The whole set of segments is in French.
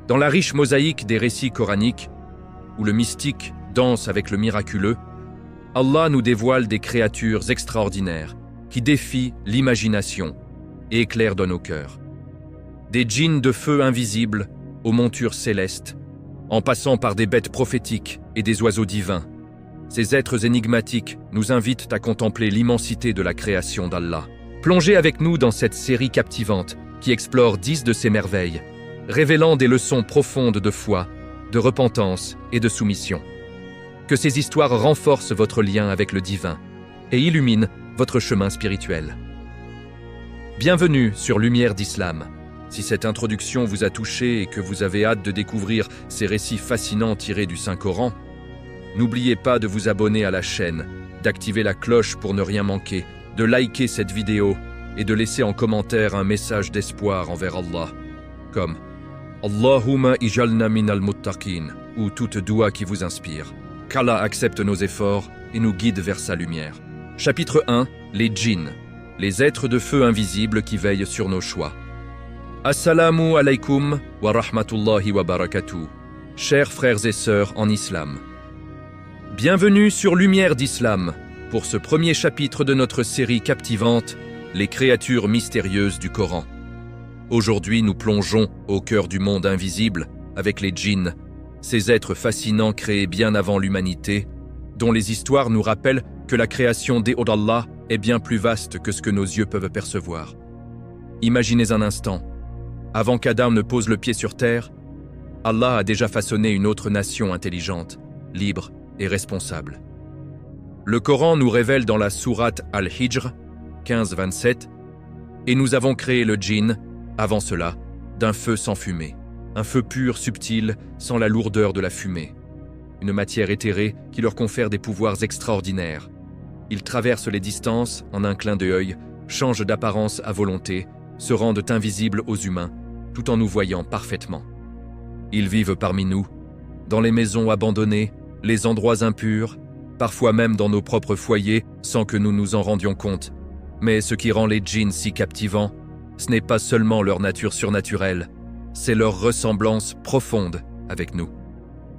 Dans la riche mosaïque des récits coraniques, où le mystique danse avec le miraculeux, Allah nous dévoile des créatures extraordinaires qui défient l'imagination et éclairent dans nos cœurs. Des djinns de feu invisibles aux montures célestes, en passant par des bêtes prophétiques et des oiseaux divins. Ces êtres énigmatiques nous invitent à contempler l'immensité de la création d'Allah. Plongez avec nous dans cette série captivante qui explore 10 de ces merveilles, révélant des leçons profondes de foi, de repentance et de soumission. Que ces histoires renforcent votre lien avec le divin et illuminent votre chemin spirituel. Bienvenue sur Lumière d'Islam. Si cette introduction vous a touché et que vous avez hâte de découvrir ces récits fascinants tirés du Saint-Coran, n'oubliez pas de vous abonner à la chaîne, d'activer la cloche pour ne rien manquer, de liker cette vidéo et de laisser en commentaire un message d'espoir envers Allah, comme « Allahumma ijalna minal muttaqin » ou toute doua qui vous inspire. Qu'Allah accepte nos efforts et nous guide vers sa lumière. Chapitre 1. Les djinns, les êtres de feu invisibles qui veillent sur nos choix. Assalamu alaikum wa rahmatullahi wa barakatuh. Chers frères et sœurs en islam. Bienvenue sur Lumière d'Islam pour ce premier chapitre de notre série captivante, les créatures mystérieuses du Coran. Aujourd'hui, nous plongeons au cœur du monde invisible avec les djinns, ces êtres fascinants créés bien avant l'humanité, dont les histoires nous rappellent que la création des hauts d'Allah est bien plus vaste que ce que nos yeux peuvent percevoir. Imaginez un instant, avant qu'Adam ne pose le pied sur terre, Allah a déjà façonné une autre nation intelligente, libre et responsable. Le Coran nous révèle dans la sourate Al-Hijr 15-27, « Et nous avons créé le djinn, avant cela, d'un feu sans fumée, un feu pur, subtil, sans la lourdeur de la fumée. Une matière éthérée qui leur confère des pouvoirs extraordinaires. Ils traversent les distances en un clin d'œil, changent d'apparence à volonté, se rendent invisibles aux humains, tout en nous voyant parfaitement. Ils vivent parmi nous, dans les maisons abandonnées, les endroits impurs, parfois même dans nos propres foyers, sans que nous nous en rendions compte. Mais ce qui rend les djinns si captivants, ce n'est pas seulement leur nature surnaturelle, c'est leur ressemblance profonde avec nous.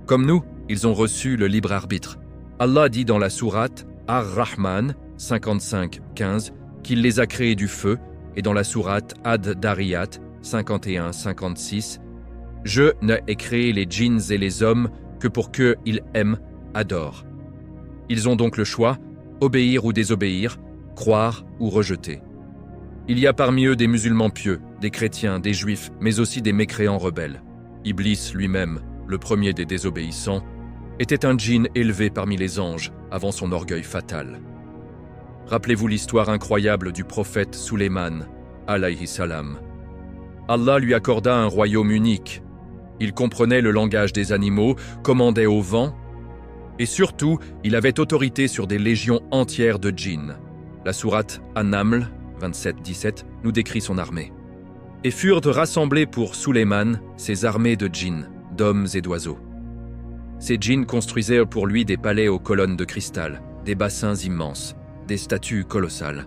Comme nous, ils ont reçu le libre arbitre. Allah dit dans la sourate Ar-Rahman 55-15 qu'il les a créés du feu, et dans la sourate Ad-Dariyat 51-56 « Je n'ai créé les djinns et les hommes que pour qu'ils aiment, adorent. » Ils ont donc le choix, obéir ou désobéir, croire ou rejeter. Il y a parmi eux des musulmans pieux, des chrétiens, des juifs, mais aussi des mécréants rebelles. Iblis lui-même, le premier des désobéissants, était un djinn élevé parmi les anges avant son orgueil fatal. Rappelez-vous l'histoire incroyable du prophète Sulayman, alayhi salam. Allah lui accorda un royaume unique. Il comprenait le langage des animaux, commandait au vent, et surtout, il avait autorité sur des légions entières de djinns. La sourate An-Naml 27-17 nous décrit son armée. Et furent rassemblés pour Sulayman ses armées de djinns, d'hommes et d'oiseaux. Ces djinns construisaient pour lui des palais aux colonnes de cristal, des bassins immenses, des statues colossales.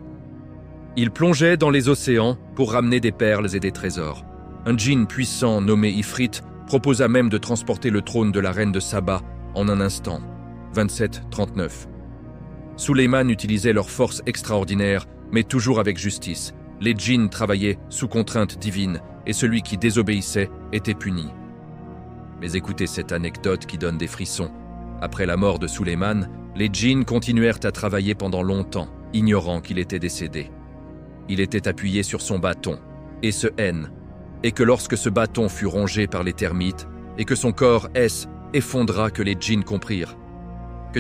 Il plongeait dans les océans pour ramener des perles et des trésors. Un djinn puissant nommé Ifrit proposa même de transporter le trône de la reine de Saba en un instant. 27-39. Sulayman utilisait leur force extraordinaire, mais toujours avec justice. Les djinns travaillaient sous contrainte divine et celui qui désobéissait était puni. Mais écoutez cette anecdote qui donne des frissons. Après la mort de Sulayman, les djinns continuèrent à travailler pendant longtemps, ignorant qu'il était décédé. Il était appuyé sur son bâton, et se haine, et que lorsque ce bâton fut rongé par les termites, et que son corps effondra, que les djinns comprirent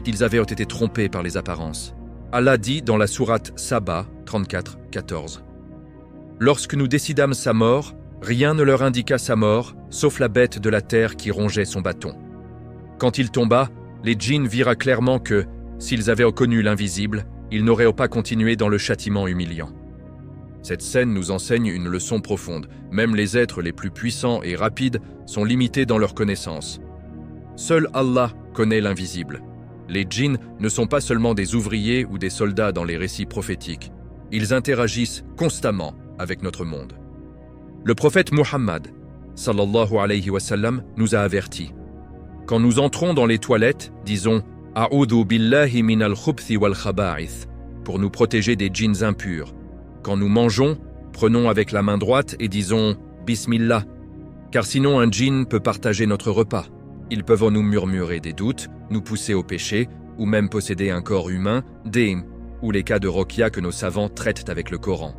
qu'ils avaient été trompés par les apparences. Allah dit dans la sourate Saba 34-14 « Lorsque nous décidâmes sa mort, rien ne leur indiqua sa mort, sauf la bête de la terre qui rongeait son bâton. Quand il tomba, les djinns virent clairement que, s'ils avaient connu l'invisible, ils n'auraient pas continué dans le châtiment humiliant. » Cette scène nous enseigne une leçon profonde. Même les êtres les plus puissants et rapides sont limités dans leur connaissance. Seul Allah connaît l'invisible. Les djinns ne sont pas seulement des ouvriers ou des soldats dans les récits prophétiques. Ils interagissent constamment avec notre monde. Le prophète Muhammad, sallallahu alayhi wa sallam, nous a avertis. Quand nous entrons dans les toilettes, disons « A'udhu billahi minal khubthi wal khaba'ith » pour nous protéger des djinns impurs. Quand nous mangeons, prenons avec la main droite et disons « Bismillah » car sinon un djinn peut partager notre repas. Ils peuvent nous murmurer des doutes, nous pousser au péché, ou même posséder un corps humain, ou les cas de Rokia que nos savants traitent avec le Coran.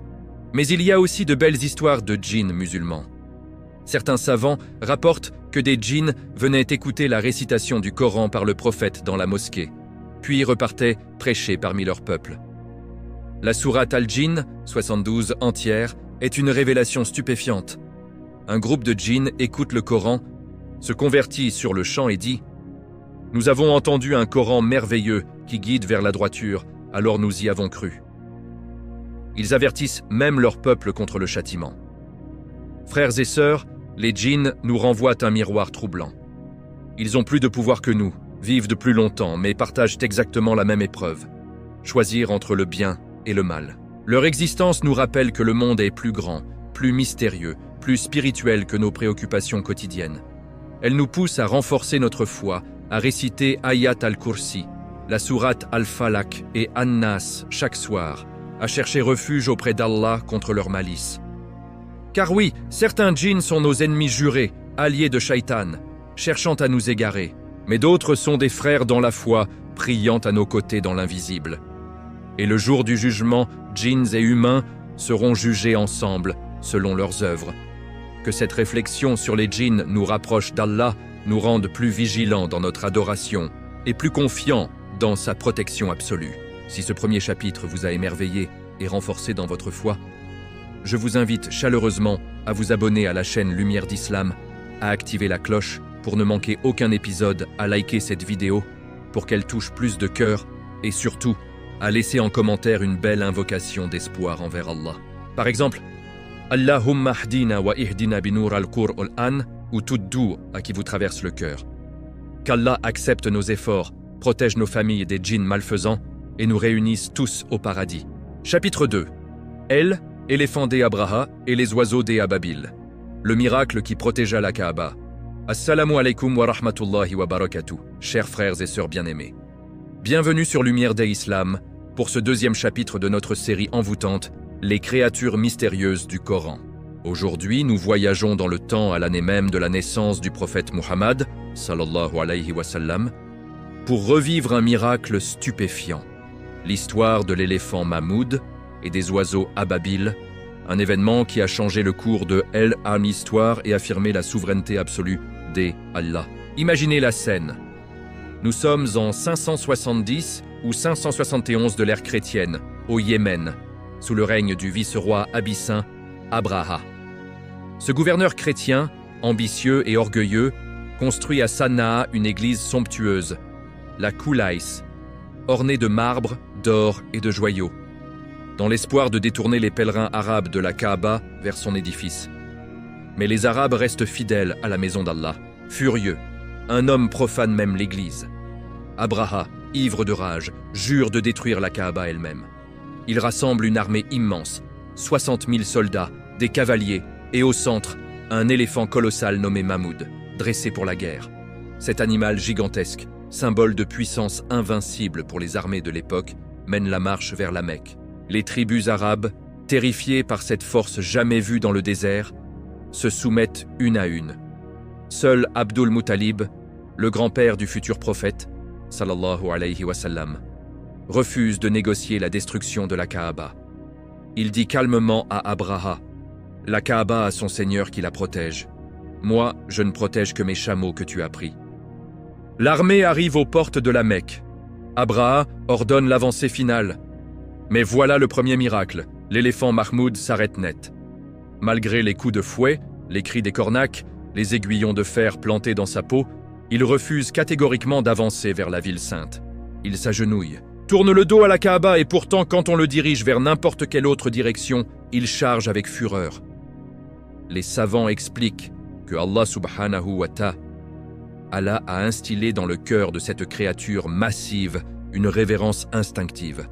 Mais il y a aussi de belles histoires de djinns musulmans. Certains savants rapportent que des djinns venaient écouter la récitation du Coran par le prophète dans la mosquée, puis repartaient prêcher parmi leur peuple. La sourate Al-Jinn, 72 entière, est une révélation stupéfiante. Un groupe de djinns écoute le Coran, se convertit sur le champ et dit « Nous avons entendu un Coran merveilleux qui guide vers la droiture, alors nous y avons cru. » Ils avertissent même leur peuple contre le châtiment. Frères et sœurs, les djinns nous renvoient un miroir troublant. Ils ont plus de pouvoir que nous, vivent de plus longtemps, mais partagent exactement la même épreuve. Choisir entre le bien et le mal. Leur existence nous rappelle que le monde est plus grand, plus mystérieux, plus spirituel que nos préoccupations quotidiennes. Elle nous pousse à renforcer notre foi, à réciter Ayat al-Kursi, la sourate al-Falaq et An-Nas chaque soir, à chercher refuge auprès d'Allah contre leur malice. Car oui, certains djinns sont nos ennemis jurés, alliés de Shaitan, cherchant à nous égarer, mais d'autres sont des frères dans la foi, priant à nos côtés dans l'invisible. Et le jour du jugement, djinns et humains seront jugés ensemble, selon leurs œuvres. Que cette réflexion sur les djinns nous rapproche d'Allah, nous rende plus vigilants dans notre adoration et plus confiants dans sa protection absolue. Si ce premier chapitre vous a émerveillé et renforcé dans votre foi, je vous invite chaleureusement à vous abonner à la chaîne Lumière d'Islam, à activer la cloche pour ne manquer aucun épisode, à liker cette vidéo pour qu'elle touche plus de cœurs et surtout à laisser en commentaire une belle invocation d'espoir envers Allah. Par exemple, Allahumma hdina wa ihdina binur al-Qur'an ou tout doux à qui vous traverse le cœur. Qu'Allah accepte nos efforts, protège nos familles des djinns malfaisants et nous réunisse tous au paradis. Chapitre 2. Elle, éléphant des Abraha et les oiseaux des Ababil. Le miracle qui protégea la Kaaba. Assalamu alaikum wa rahmatullahi wa barakatuh, chers frères et sœurs bien-aimés. Bienvenue sur Lumière des Islam pour ce deuxième chapitre de notre série envoûtante, Les créatures mystérieuses du Coran. Aujourd'hui, nous voyageons dans le temps à l'année même de la naissance du prophète Muhammad, sallallahu alayhi wa sallam, pour revivre un miracle stupéfiant, l'histoire de l'éléphant Mahmoud et des oiseaux Ababil, un événement qui a changé le cours de l'histoire et affirmé la souveraineté absolue d'Allah. Imaginez la scène. Nous sommes en 570 ou 571 de l'ère chrétienne, au Yémen, sous le règne du vice-roi abyssin Abraha. Ce gouverneur chrétien, ambitieux et orgueilleux, construit à Sanaa une église somptueuse, la Koulaïs, ornée de marbre, d'or et de joyaux, dans l'espoir de détourner les pèlerins arabes de la Kaaba vers son édifice. Mais les Arabes restent fidèles à la maison d'Allah. Furieux, un homme profane même l'église. Abraha, ivre de rage, jure de détruire la Kaaba elle-même. Il rassemble une armée immense, 60 000 soldats, des cavaliers, et au centre, un éléphant colossal nommé Mahmoud, dressé pour la guerre. Cet animal gigantesque, symbole de puissance invincible pour les armées de l'époque, mène la marche vers la Mecque. Les tribus arabes, terrifiées par cette force jamais vue dans le désert, se soumettent une à une. Seul Abdul Muttalib, le grand-père du futur prophète, sallallahu alayhi wa sallam, refuse de négocier la destruction de la Kaaba. Il dit calmement à Abraha, « La Kaaba a son Seigneur qui la protège. Moi, je ne protège que mes chameaux que tu as pris. » L'armée arrive aux portes de la Mecque. Abraha ordonne l'avancée finale. Mais voilà le premier miracle, l'éléphant Mahmoud s'arrête net. Malgré les coups de fouet, les cris des cornacs, les aiguillons de fer plantés dans sa peau, il refuse catégoriquement d'avancer vers la ville sainte. Il s'agenouille, tourne le dos à la Kaaba et pourtant quand on le dirige vers n'importe quelle autre direction, il charge avec fureur. Les savants expliquent que Allah subhanahu wa ta'ala a instillé dans le cœur de cette créature massive une révérence instinctive,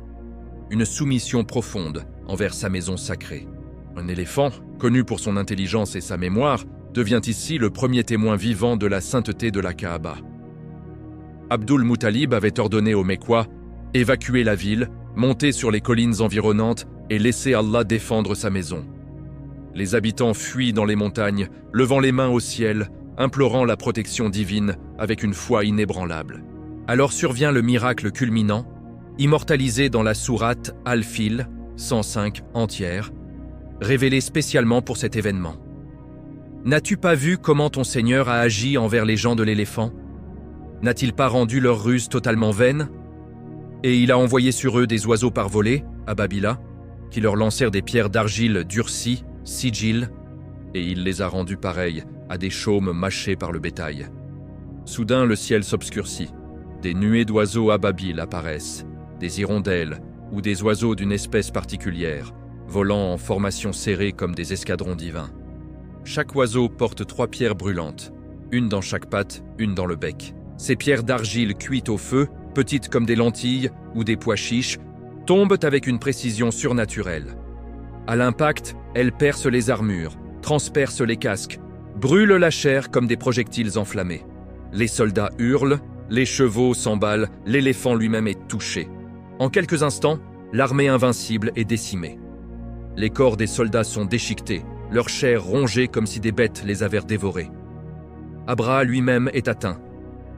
une soumission profonde envers sa maison sacrée. Un éléphant, connu pour son intelligence et sa mémoire, devient ici le premier témoin vivant de la sainteté de la Kaaba. Abdul Muttalib avait ordonné aux Mécois évacuer la ville, monter sur les collines environnantes et laisser Allah défendre sa maison. Les habitants fuient dans les montagnes, levant les mains au ciel, implorant la protection divine avec une foi inébranlable. Alors survient le miracle culminant, immortalisé dans la sourate Al-Fil 105 entière, révélée spécialement pour cet événement. N'as-tu pas vu comment ton Seigneur a agi envers les gens de l'éléphant? N'a-t-il pas rendu leur ruse totalement vaine? Et il a envoyé sur eux des oiseaux par volée, à Babila, qui leur lancèrent des pierres d'argile durcies, sigil, et il les a rendus pareils à des chaumes mâchés par le bétail. Soudain, le ciel s'obscurcit. Des nuées d'oiseaux ababiles apparaissent, des hirondelles ou des oiseaux d'une espèce particulière, volant en formation serrée comme des escadrons divins. Chaque oiseau porte 3 pierres brûlantes, une dans chaque patte, une dans le bec. Ces pierres d'argile cuites au feu, petites comme des lentilles ou des pois chiches, tombent avec une précision surnaturelle. À l'impact, elles percent les armures, transpercent les casques, brûlent la chair comme des projectiles enflammés. Les soldats hurlent, les chevaux s'emballent, l'éléphant lui-même est touché. En quelques instants, l'armée invincible est décimée. Les corps des soldats sont déchiquetés, leur chair rongée comme si des bêtes les avaient dévorés. Abraha lui-même est atteint.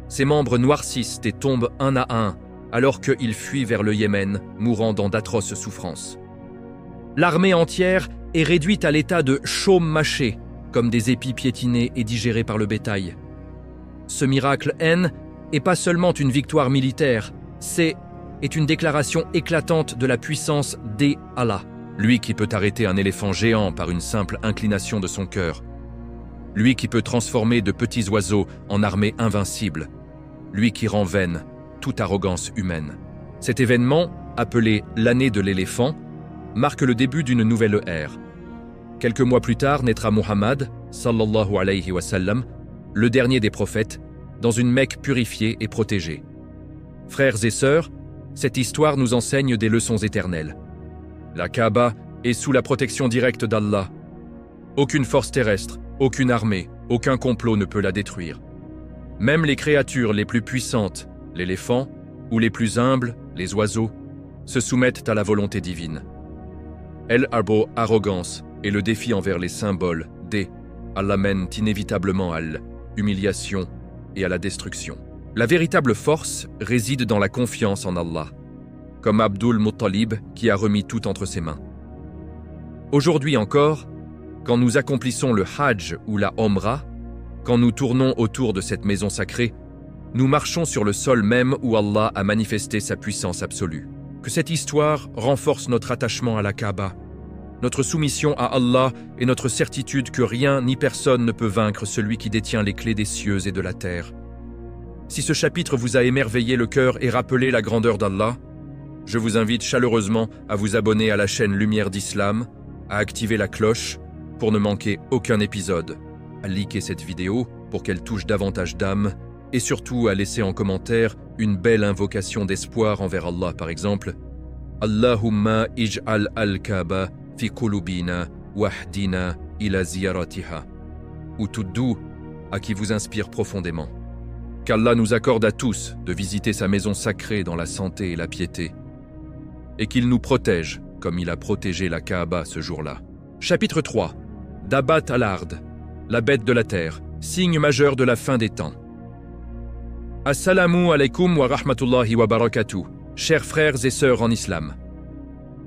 Ses membres noircissent et tombent un à un, alors qu'il fuit vers le Yémen, mourant dans d'atroces souffrances. L'armée entière est réduite à l'état de chaume mâché, comme des épis piétinés et digérés par le bétail. Ce miracle N est pas seulement une victoire militaire, c'est une déclaration éclatante de la puissance d'Allah, lui qui peut arrêter un éléphant géant par une simple inclination de son cœur, lui qui peut transformer de petits oiseaux en armée invincible, lui qui rend vaine toute arrogance humaine. Cet événement, appelé l'année de l'éléphant, marque le début d'une nouvelle ère. Quelques mois plus tard naîtra Muhammad, sallallahu alayhi wa sallam, le dernier des prophètes, dans une Mecque purifiée et protégée. Frères et sœurs, cette histoire nous enseigne des leçons éternelles. La Kaaba est sous la protection directe d'Allah. Aucune force terrestre, aucune armée, aucun complot ne peut la détruire. Même les créatures les plus puissantes, l'éléphant, ou les plus humbles, les oiseaux, se soumettent à la volonté divine. Elle arbo arrogance et le défi envers les symboles Allah mène inévitablement à l'humiliation et à la destruction. La véritable force réside dans la confiance en Allah, comme Abdul Muttalib qui a remis tout entre ses mains. Aujourd'hui encore, quand nous accomplissons le Hajj ou la Omra, quand nous tournons autour de cette maison sacrée, nous marchons sur le sol même où Allah a manifesté sa puissance absolue. Que cette histoire renforce notre attachement à la Kaaba, notre soumission à Allah et notre certitude que rien ni personne ne peut vaincre celui qui détient les clés des cieux et de la terre. Si ce chapitre vous a émerveillé le cœur et rappelé la grandeur d'Allah, je vous invite chaleureusement à vous abonner à la chaîne Lumière d'Islam, à activer la cloche pour ne manquer aucun épisode, à liker cette vidéo pour qu'elle touche davantage d'âmes et surtout à laisser en commentaire une belle invocation d'espoir envers Allah, par exemple « Allahumma ij'al al-Kaaba fi qulubina wahdina ila ziyaratiha » ou tout doux à qui vous inspire profondément. Qu'Allah nous accorde à tous de visiter sa maison sacrée dans la santé et la piété, et qu'il nous protège comme il a protégé la Kaaba ce jour-là. Chapitre 3. Dabat al-Ard, la bête de la terre, signe majeur de la fin des temps. Assalamu alaikum wa rahmatullahi wa barakatuh, chers frères et sœurs en islam.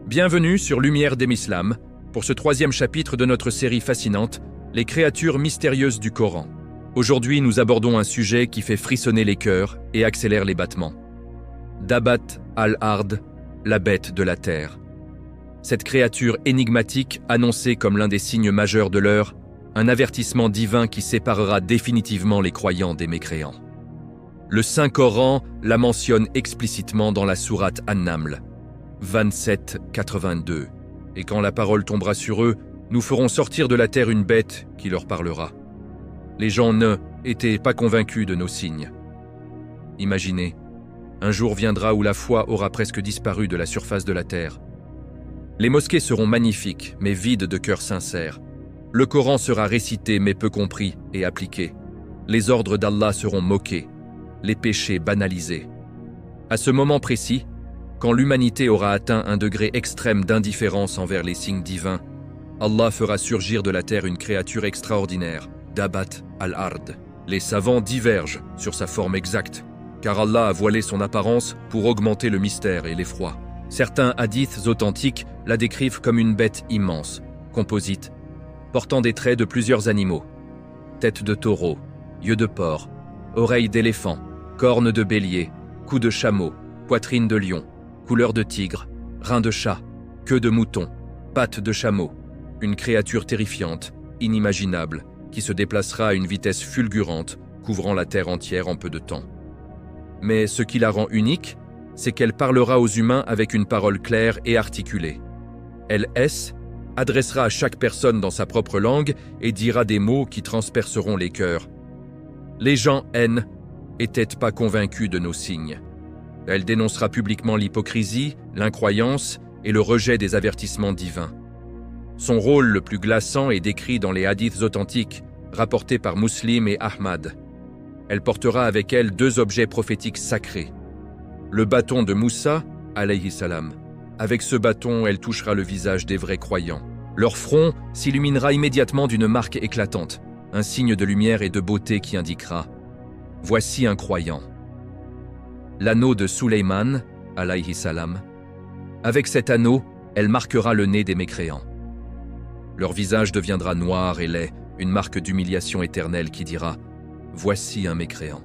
Bienvenue sur Lumière d'Islam pour ce 3e chapitre de notre série fascinante, Les créatures mystérieuses du Coran. Aujourd'hui, nous abordons un sujet qui fait frissonner les cœurs et accélère les battements. Dabat al-Ard, la bête de la terre. Cette créature énigmatique, annoncée comme l'un des signes majeurs de l'heure, un avertissement divin qui séparera définitivement les croyants des mécréants. Le Saint-Coran la mentionne explicitement dans la sourate An-Naml, 27-82. Et quand la parole tombera sur eux, nous ferons sortir de la terre une bête qui leur parlera. Les gens n'étaient pas convaincus de nos signes. Imaginez, un jour viendra où la foi aura presque disparu de la surface de la terre. Les mosquées seront magnifiques, mais vides de cœurs sincères. Le Coran sera récité mais peu compris et appliqué. Les ordres d'Allah seront moqués, les péchés banalisés. À ce moment précis, quand l'humanité aura atteint un degré extrême d'indifférence envers les signes divins, Allah fera surgir de la terre une créature extraordinaire, Dabat al-Ard. Les savants divergent sur sa forme exacte, car Allah a voilé son apparence pour augmenter le mystère et l'effroi. Certains hadiths authentiques la décrivent comme une bête immense, composite, portant des traits de plusieurs animaux. Tête de taureau, yeux de porc, oreilles d'éléphant, cornes de bélier, cou de chameau, poitrine de lion, couleur de tigre, reins de chat, queue de mouton, pattes de chameau. Une créature terrifiante, inimaginable, qui se déplacera à une vitesse fulgurante, couvrant la terre entière en peu de temps. Mais ce qui la rend unique, c'est qu'elle parlera aux humains avec une parole claire et articulée. Elle adressera à chaque personne dans sa propre langue et dira des mots qui transperceront les cœurs. Les gens n'étaient pas convaincus de nos signes. Elle dénoncera publiquement l'hypocrisie, l'incroyance et le rejet des avertissements divins. Son rôle le plus glaçant est décrit dans les hadiths authentiques, rapportés par Muslim et Ahmad. Elle portera avec elle 2 objets prophétiques sacrés. Le bâton de Moussa, alayhi salam. Avec ce bâton, elle touchera le visage des vrais croyants. Leur front s'illuminera immédiatement d'une marque éclatante, un signe de lumière et de beauté qui indiquera « Voici un croyant ». L'anneau de Suleyman, alayhi salam. Avec cet anneau, elle marquera le nez des mécréants. Leur visage deviendra noir et laid, une marque d'humiliation éternelle qui dira « Voici un mécréant ».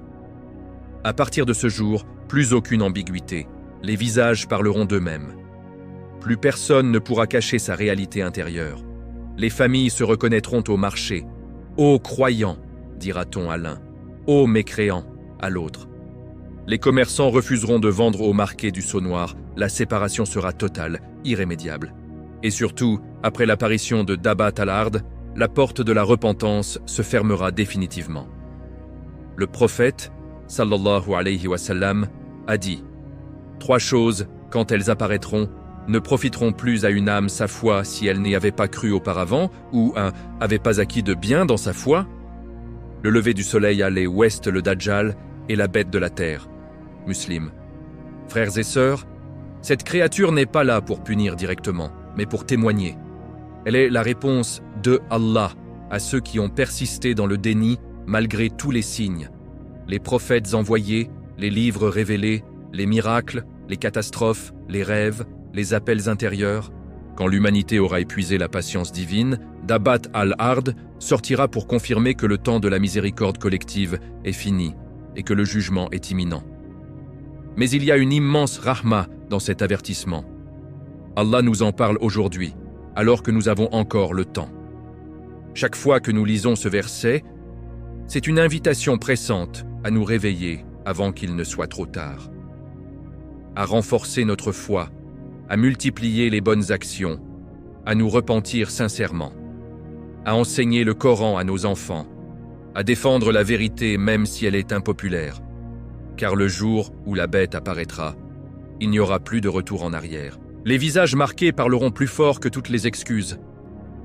À partir de ce jour, plus aucune ambiguïté, les visages parleront d'eux-mêmes. Plus personne ne pourra cacher sa réalité intérieure. Les familles se reconnaîtront au marché. « Ô croyants !» dira-t-on à l'un. « Ô mécréants !» à l'autre. Les commerçants refuseront de vendre au marqué du sceau noir. La séparation sera totale, irrémédiable. Et surtout, après l'apparition de Dabat al-Ard, la porte de la repentance se fermera définitivement. Le prophète, sallallahu alayhi wa sallam, a dit « 3 choses, quand elles apparaîtront, ne profiteront plus à une âme sa foi si elle n'y avait pas cru auparavant ou avait pas acquis de bien dans sa foi. Le lever du soleil à l'ouest, le Dajjal, et la bête de la terre. » Muslim. Frères et sœurs, cette créature n'est pas là pour punir directement, mais pour témoigner. Elle est la réponse de Allah à ceux qui ont persisté dans le déni malgré tous les signes. Les prophètes envoyés, les livres révélés, les miracles, les catastrophes, les rêves, les appels intérieurs. Quand l'humanité aura épuisé la patience divine, Dabat al-Ard sortira pour confirmer que le temps de la miséricorde collective est fini et que le jugement est imminent. Mais il y a une immense rahma dans cet avertissement. Allah nous en parle aujourd'hui, alors que nous avons encore le temps. Chaque fois que nous lisons ce verset, c'est une invitation pressante à nous réveiller avant qu'il ne soit trop tard, à renforcer notre foi, à multiplier les bonnes actions, à nous repentir sincèrement, à enseigner le Coran à nos enfants, à défendre la vérité même si elle est impopulaire, car le jour où la bête apparaîtra, il n'y aura plus de retour en arrière. Les visages marqués parleront plus fort que toutes les excuses.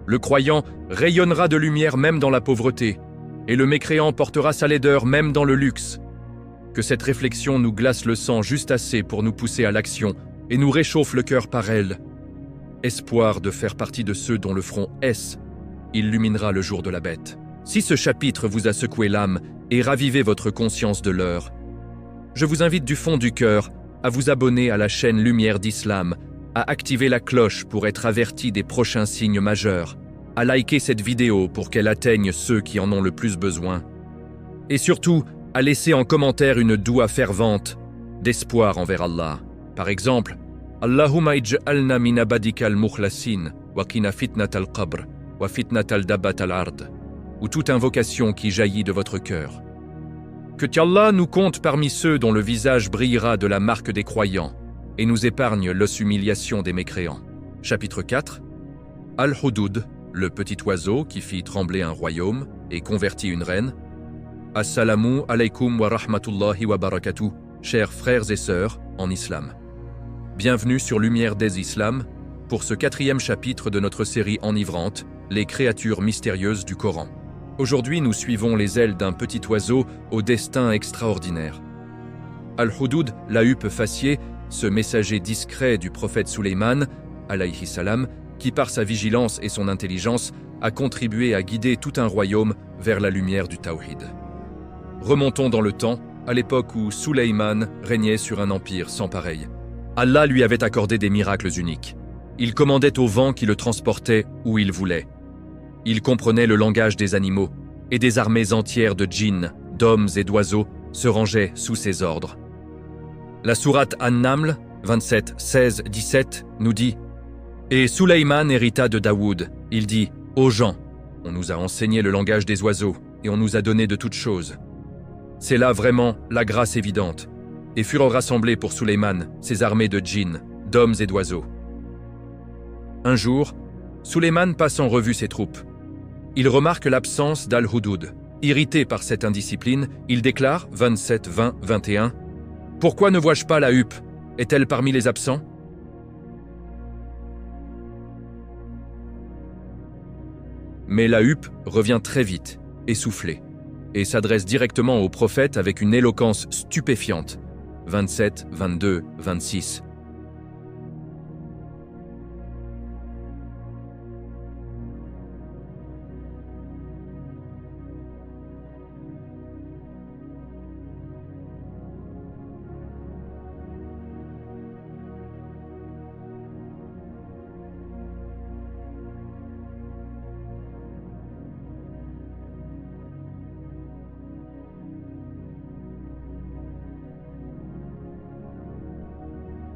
Le croyant rayonnera de lumière même dans la pauvreté, et le mécréant portera sa laideur même dans le luxe. Que cette réflexion nous glace le sang juste assez pour nous pousser à l'action et nous réchauffe le cœur par elle. Espoir de faire partie de ceux dont le front illuminera le jour de la bête. Si ce chapitre vous a secoué l'âme et ravivé votre conscience de l'heure, je vous invite du fond du cœur à vous abonner à la chaîne Lumière d'Islam, à activer la cloche pour être averti des prochains signes majeurs, à liker cette vidéo pour qu'elle atteigne ceux qui en ont le plus besoin, et surtout à laisser en commentaire une doua fervente d'espoir envers Allah. Par exemple, Allahumma ij'alna min abadikal mukhlasin wa qina fitnatal qabr wa fitnatal dabat al-ard, ou toute invocation qui jaillit de votre cœur. Que Allah nous compte parmi ceux dont le visage brillera de la marque des croyants et nous épargne l'humiliation des mécréants. Chapitre 4. Al-Hudud, le petit oiseau qui fit trembler un royaume et convertit une reine. Assalamu alaykum wa rahmatullahi wa barakatuh, chers frères et sœurs en islam. Bienvenue sur Lumière des Islam pour ce 4e chapitre de notre série enivrante les créatures mystérieuses du Coran. Aujourd'hui, nous suivons les ailes d'un petit oiseau au destin extraordinaire. Al-Hudud, la huppe faciée, ce messager discret du prophète Sulayman, alayhi salam, qui par sa vigilance et son intelligence a contribué à guider tout un royaume vers la lumière du Tawhid. Remontons dans le temps, à l'époque où Sulayman régnait sur un empire sans pareil. Allah lui avait accordé des miracles uniques. Il commandait au vent qui le transportait où il voulait. Il comprenait le langage des animaux, et des armées entières de djinns, d'hommes et d'oiseaux se rangeaient sous ses ordres. La sourate An-Naml 27, 16, 17 nous dit « Et Sulayman hérita de Daoud. Il dit « Aux gens, on nous a enseigné le langage des oiseaux, et on nous a donné de toutes choses. C'est là vraiment la grâce évidente. Et furent rassemblés pour Sulayman ses armées de djinns, d'hommes et d'oiseaux. » Un jour, Sulayman passe en revue ses troupes. Il remarque l'absence d'Al-Hudud. Irrité par cette indiscipline, il déclare 27, 20, 21 « Pourquoi ne vois-je pas la huppe? Est-elle parmi les absents ?» Mais la huppe revient très vite, essoufflée, et s'adresse directement au prophète avec une éloquence stupéfiante. 27, 22, 26.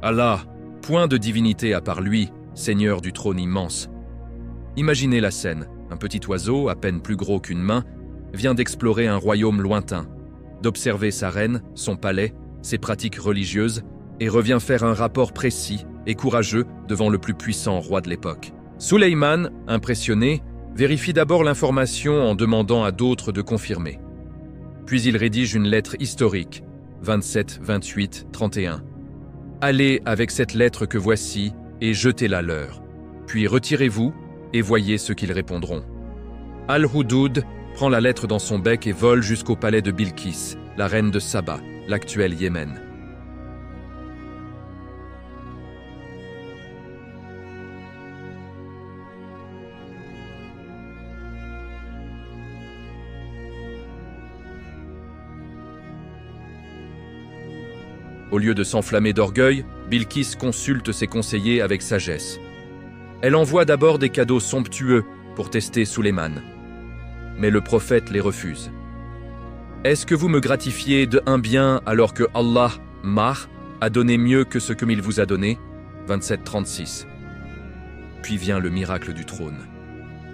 Allah, point de divinité à part lui, Seigneur du trône immense. Imaginez la scène, un petit oiseau, à peine plus gros qu'une main, vient d'explorer un royaume lointain, d'observer sa reine, son palais, ses pratiques religieuses, et revient faire un rapport précis et courageux devant le plus puissant roi de l'époque. Sulayman, impressionné, vérifie d'abord l'information en demandant à d'autres de confirmer. Puis il rédige une lettre historique, 27, 28, 31. Allez avec cette lettre que voici et jetez-la leur. Puis retirez-vous et voyez ce qu'ils répondront. Al-Hudud prend la lettre dans son bec et vole jusqu'au palais de Bilqis, la reine de Saba, l'actuel Yémen. Au lieu de s'enflammer d'orgueil, Bilqis consulte ses conseillers avec sagesse. Elle envoie d'abord des cadeaux somptueux pour tester Sulayman. Mais le prophète les refuse. « Est-ce que vous me gratifiez de un bien alors que Allah, Mar, a donné mieux que ce qu'il vous a donné » 27-36. Puis vient le miracle du trône.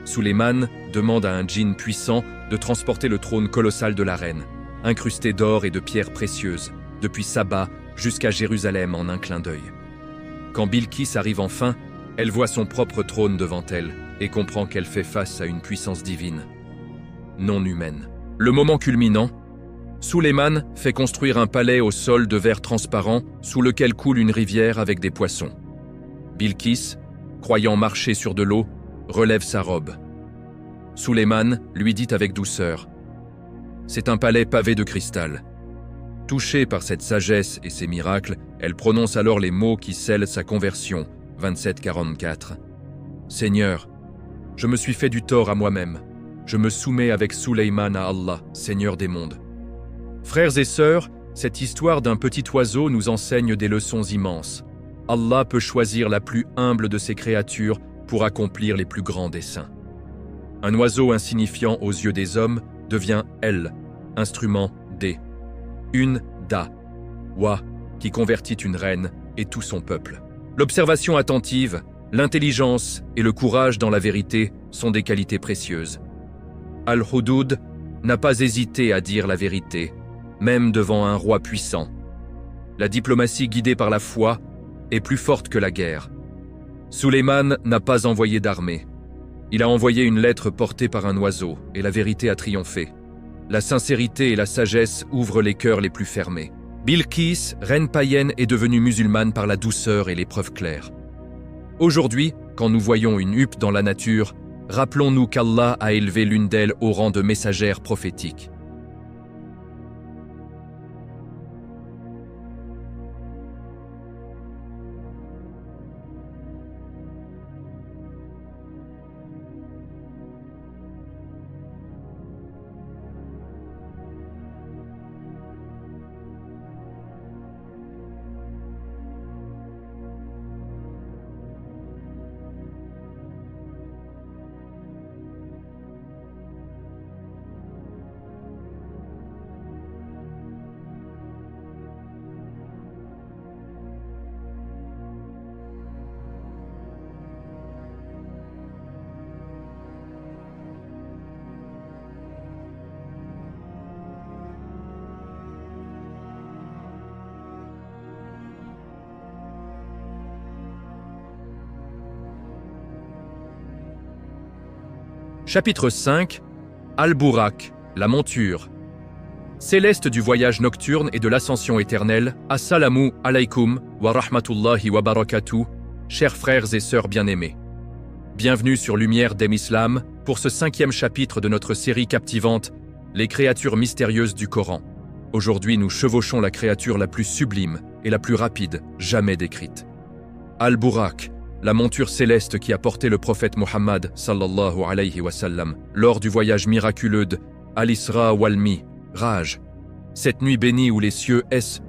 Sulayman demande à un djinn puissant de transporter le trône colossal de la reine, incrusté d'or et de pierres précieuses, depuis Saba jusqu'à Jérusalem en un clin d'œil. Quand Bilqis arrive enfin, elle voit son propre trône devant elle et comprend qu'elle fait face à une puissance divine, non humaine. Le moment culminant, Sulayman fait construire un palais au sol de verre transparent sous lequel coule une rivière avec des poissons. Bilqis, croyant marcher sur de l'eau, relève sa robe. Sulayman lui dit avec douceur « C'est un palais pavé de cristal. » Touchée par cette sagesse et ces miracles, elle prononce alors les mots qui scellent sa conversion, 27-44. « Seigneur, je me suis fait du tort à moi-même. Je me soumets avec Sulayman à Allah, Seigneur des mondes. » Frères et sœurs, cette histoire d'un petit oiseau nous enseigne des leçons immenses. Allah peut choisir la plus humble de ses créatures pour accomplir les plus grands desseins. Un oiseau insignifiant aux yeux des hommes devient El, instrument D. Une Da, Wa, qui convertit une reine et tout son peuple. L'observation attentive, l'intelligence et le courage dans la vérité sont des qualités précieuses. Al-Hudud n'a pas hésité à dire la vérité, même devant un roi puissant. La diplomatie guidée par la foi est plus forte que la guerre. Sulayman n'a pas envoyé d'armée. Il a envoyé une lettre portée par un oiseau et la vérité a triomphé. La sincérité et la sagesse ouvrent les cœurs les plus fermés. Bilqis, reine païenne, est devenue musulmane par la douceur et les preuves claires. Aujourd'hui, quand nous voyons une huppe dans la nature, rappelons-nous qu'Allah a élevé l'une d'elles au rang de messagère prophétique. Chapitre 5. Al-Buraq, la monture. Céleste du voyage nocturne et de l'ascension éternelle, Assalamu alaykum wa rahmatullahi wa barakatuh, chers frères et sœurs bien-aimés. Bienvenue sur Lumière d'Em Islam pour ce 5e chapitre de notre série captivante, Les créatures mystérieuses du Coran. Aujourd'hui, nous chevauchons la créature la plus sublime et la plus rapide jamais décrite. Al-Buraq, la monture céleste qui a porté le prophète Muhammad sallallahu alayhi wa sallam lors du voyage miraculeux de Al-Isra wal-Mi'raj. Cette nuit bénie où les cieux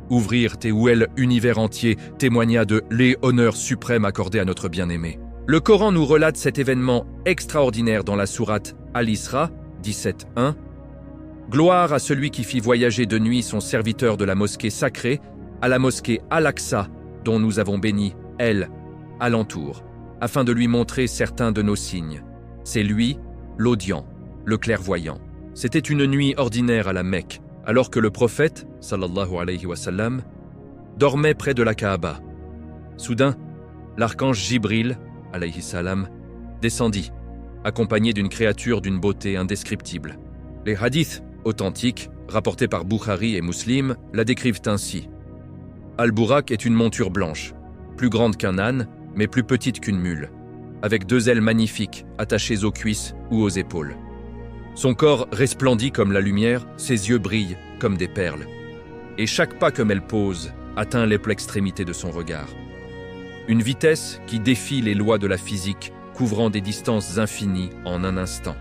ouvrirent et où l'univers entier témoigna de l'honneur suprême accordé à notre bien-aimé. Le Coran nous relate cet événement extraordinaire dans la sourate Al-Isra 17:1. Gloire à celui qui fit voyager de nuit son serviteur de la mosquée sacrée à la mosquée Al-Aqsa dont nous avons béni alentour, afin de lui montrer certains de nos signes. C'est lui, l'audient, le clairvoyant. C'était une nuit ordinaire à la Mecque, alors que le prophète, sallallahu alayhi wa sallam, dormait près de la Kaaba. Soudain, l'archange Jibril, alayhi salam, descendit, accompagné d'une créature d'une beauté indescriptible. Les hadiths authentiques, rapportés par Bukhari et Muslim, la décrivent ainsi. Al-Buraq est une monture blanche, plus grande qu'un âne, mais plus petite qu'une mule, avec 2 ailes magnifiques attachées aux cuisses ou aux épaules. Son corps resplendit comme la lumière, ses yeux brillent comme des perles. Et chaque pas qu'elle pose atteint l'extrémité de son regard. Une vitesse qui défie les lois de la physique, couvrant des distances infinies en un instant.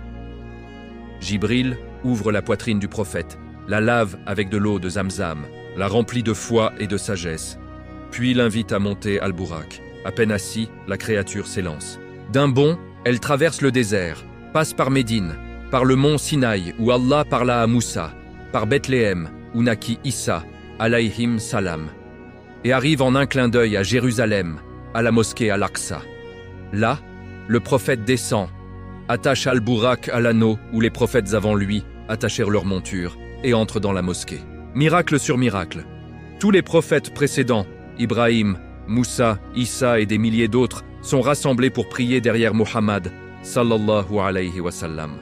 Jibril ouvre la poitrine du prophète, la lave avec de l'eau de Zamzam, la remplit de foi et de sagesse, puis l'invite à monter Al-Buraq. À peine assis, la créature s'élance. D'un bond, elle traverse le désert, passe par Médine, par le mont Sinaï où Allah parla à Moussa, par Bethléem où naquit Issa, alayhim salam, et arrive en un clin d'œil à Jérusalem, à la mosquée Al-Aqsa. Là, le prophète descend, attache Al-Buraq à l'anneau où les prophètes avant lui attachèrent leur monture et entre dans la mosquée. Miracle sur miracle. Tous les prophètes précédents, Ibrahim, Moussa, Issa et des milliers d'autres sont rassemblés pour prier derrière Muhammad, sallallahu alayhi wa sallam.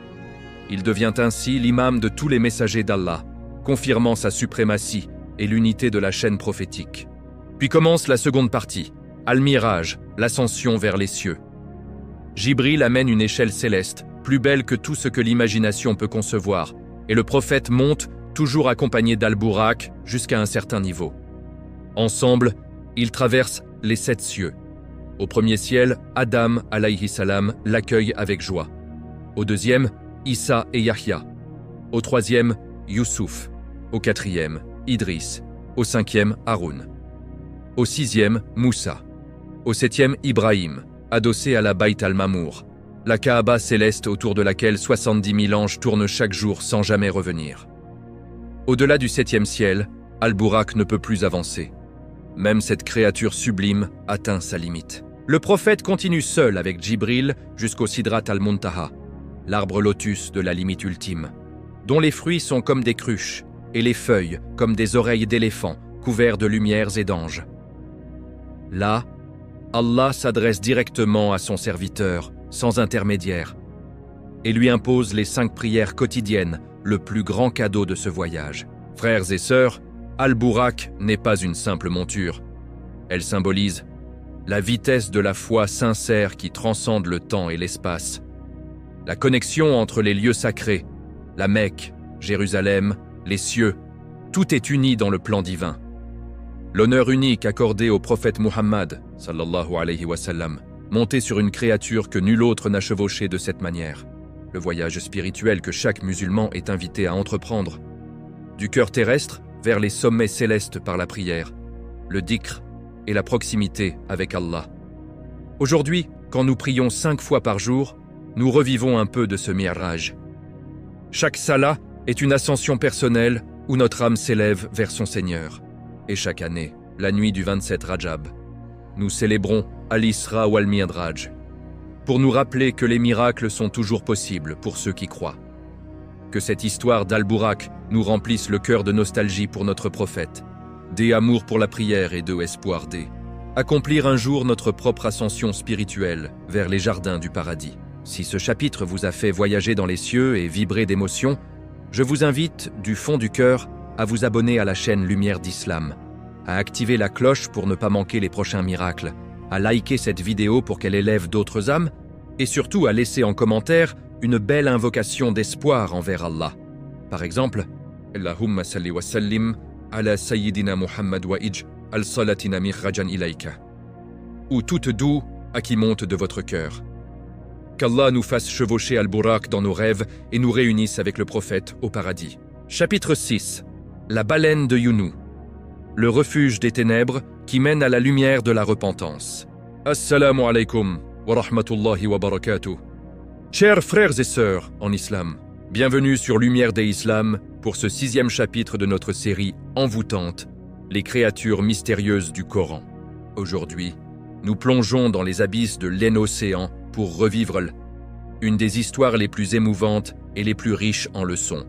Il devient ainsi l'imam de tous les messagers d'Allah, confirmant sa suprématie et l'unité de la chaîne prophétique. Puis commence la seconde partie, Al-Miraj, l'ascension vers les cieux. Jibril amène une échelle céleste, plus belle que tout ce que l'imagination peut concevoir, et le prophète monte, toujours accompagné d'Al-Buraq, jusqu'à un certain niveau. Ensemble, ils traversent les 7 cieux. Au premier ciel, Adam, alayhi salam, l'accueille avec joie. Au deuxième, Issa et Yahya. Au troisième, Youssouf. Au quatrième, Idriss. Au cinquième, Haroun. Au sixième, Moussa. Au septième, Ibrahim, adossé à la Bayt al-Mamour, la Kaaba céleste autour de laquelle 70 000 anges tournent chaque jour sans jamais revenir. Au-delà du 7e ciel, Al-Buraq ne peut plus avancer. Même cette créature sublime atteint sa limite. Le prophète continue seul avec Jibril jusqu'au Sidrat al-Muntaha, l'arbre lotus de la limite ultime, dont les fruits sont comme des cruches et les feuilles comme des oreilles d'éléphant couverts de lumières et d'anges. Là, Allah s'adresse directement à son serviteur, sans intermédiaire, et lui impose les 5 prières quotidiennes, le plus grand cadeau de ce voyage. Frères et sœurs, Al-Buraq n'est pas une simple monture. Elle symbolise la vitesse de la foi sincère qui transcende le temps et l'espace, La connexion entre les lieux sacrés, la Mecque, Jérusalem, les cieux, tout est uni dans le plan divin. L'honneur unique accordé au prophète Muhammad, sallallahu alayhi wa sallam, monté sur une créature que nul autre n'a chevauchée de cette manière. Le voyage spirituel que chaque musulman est invité à entreprendre. Du cœur terrestre vers les sommets célestes par la prière, le dhikr et la proximité avec Allah. Aujourd'hui, quand nous prions 5 fois par jour, nous revivons un peu de ce mi'raj. Chaque salat est une ascension personnelle où notre âme s'élève vers son Seigneur. Et chaque année, la nuit du 27 Rajab, nous célébrons Al-Isra ou Al-Mi'raj pour nous rappeler que les miracles sont toujours possibles pour ceux qui croient. Que cette histoire d'Al-Bourak nous remplisse le cœur de nostalgie pour notre prophète, d'amour pour la prière et d'espoir accomplir un jour notre propre ascension spirituelle vers les jardins du paradis. Si ce chapitre vous a fait voyager dans les cieux et vibrer d'émotion, je vous invite du fond du cœur à vous abonner à la chaîne Lumière d'Islam, à activer la cloche pour ne pas manquer les prochains miracles, à liker cette vidéo pour qu'elle élève d'autres âmes, et surtout à laisser en commentaire une belle invocation d'espoir envers Allah. Par exemple, Allahumma salli wa sallim ala Sayyidina Muhammad wa ij al-salatina mikhrajan ilayka. Ou toute doux à qui monte de votre cœur. Qu'Allah nous fasse chevaucher Al-Bourak dans nos rêves et nous réunisse avec le prophète au paradis. Chapitre 6. La baleine de Younou. Le refuge des ténèbres qui mène à la lumière de la repentance. Assalamu alaikum wa rahmatullahi wa barakatuh. Chers frères et sœurs en islam, bienvenue sur Lumière des Islam pour ce 6e chapitre de notre série envoûtante, les créatures mystérieuses du Coran. Aujourd'hui, nous plongeons dans les abysses de l'Océan pour revivre une des histoires les plus émouvantes et les plus riches en leçons.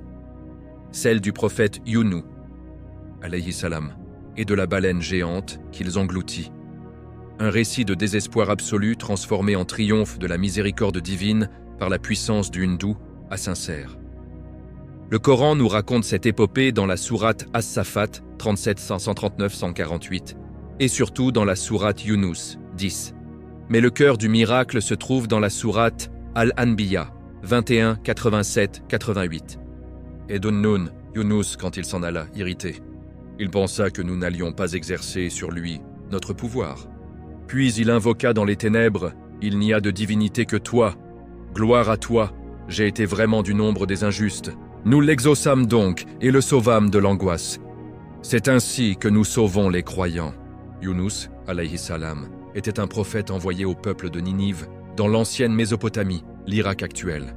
Celle du prophète Younou, alayhi salam, et de la baleine géante qu'ils engloutit. Un récit de désespoir absolu transformé en triomphe de la miséricorde divine par la puissance du Hindou à sincère. Le Coran nous raconte cette épopée dans la sourate As-Safat 37-139-148 et surtout dans la sourate Yunus 10. Mais le cœur du miracle se trouve dans la sourate Al-Anbiya 21-87-88. Et Dunnun, Yunus, quand il s'en alla, irrité. Il pensa que nous n'allions pas exercer sur lui notre pouvoir. Puis il invoqua dans les ténèbres, « Il n'y a de divinité que toi. Gloire à toi, j'ai été vraiment du nombre des injustes. » Nous l'exaucâmes donc et le sauvâmes de l'angoisse. C'est ainsi que nous sauvons les croyants. Yunus, alayhi salam, était un prophète envoyé au peuple de Ninive, dans l'ancienne Mésopotamie, l'Irak actuel.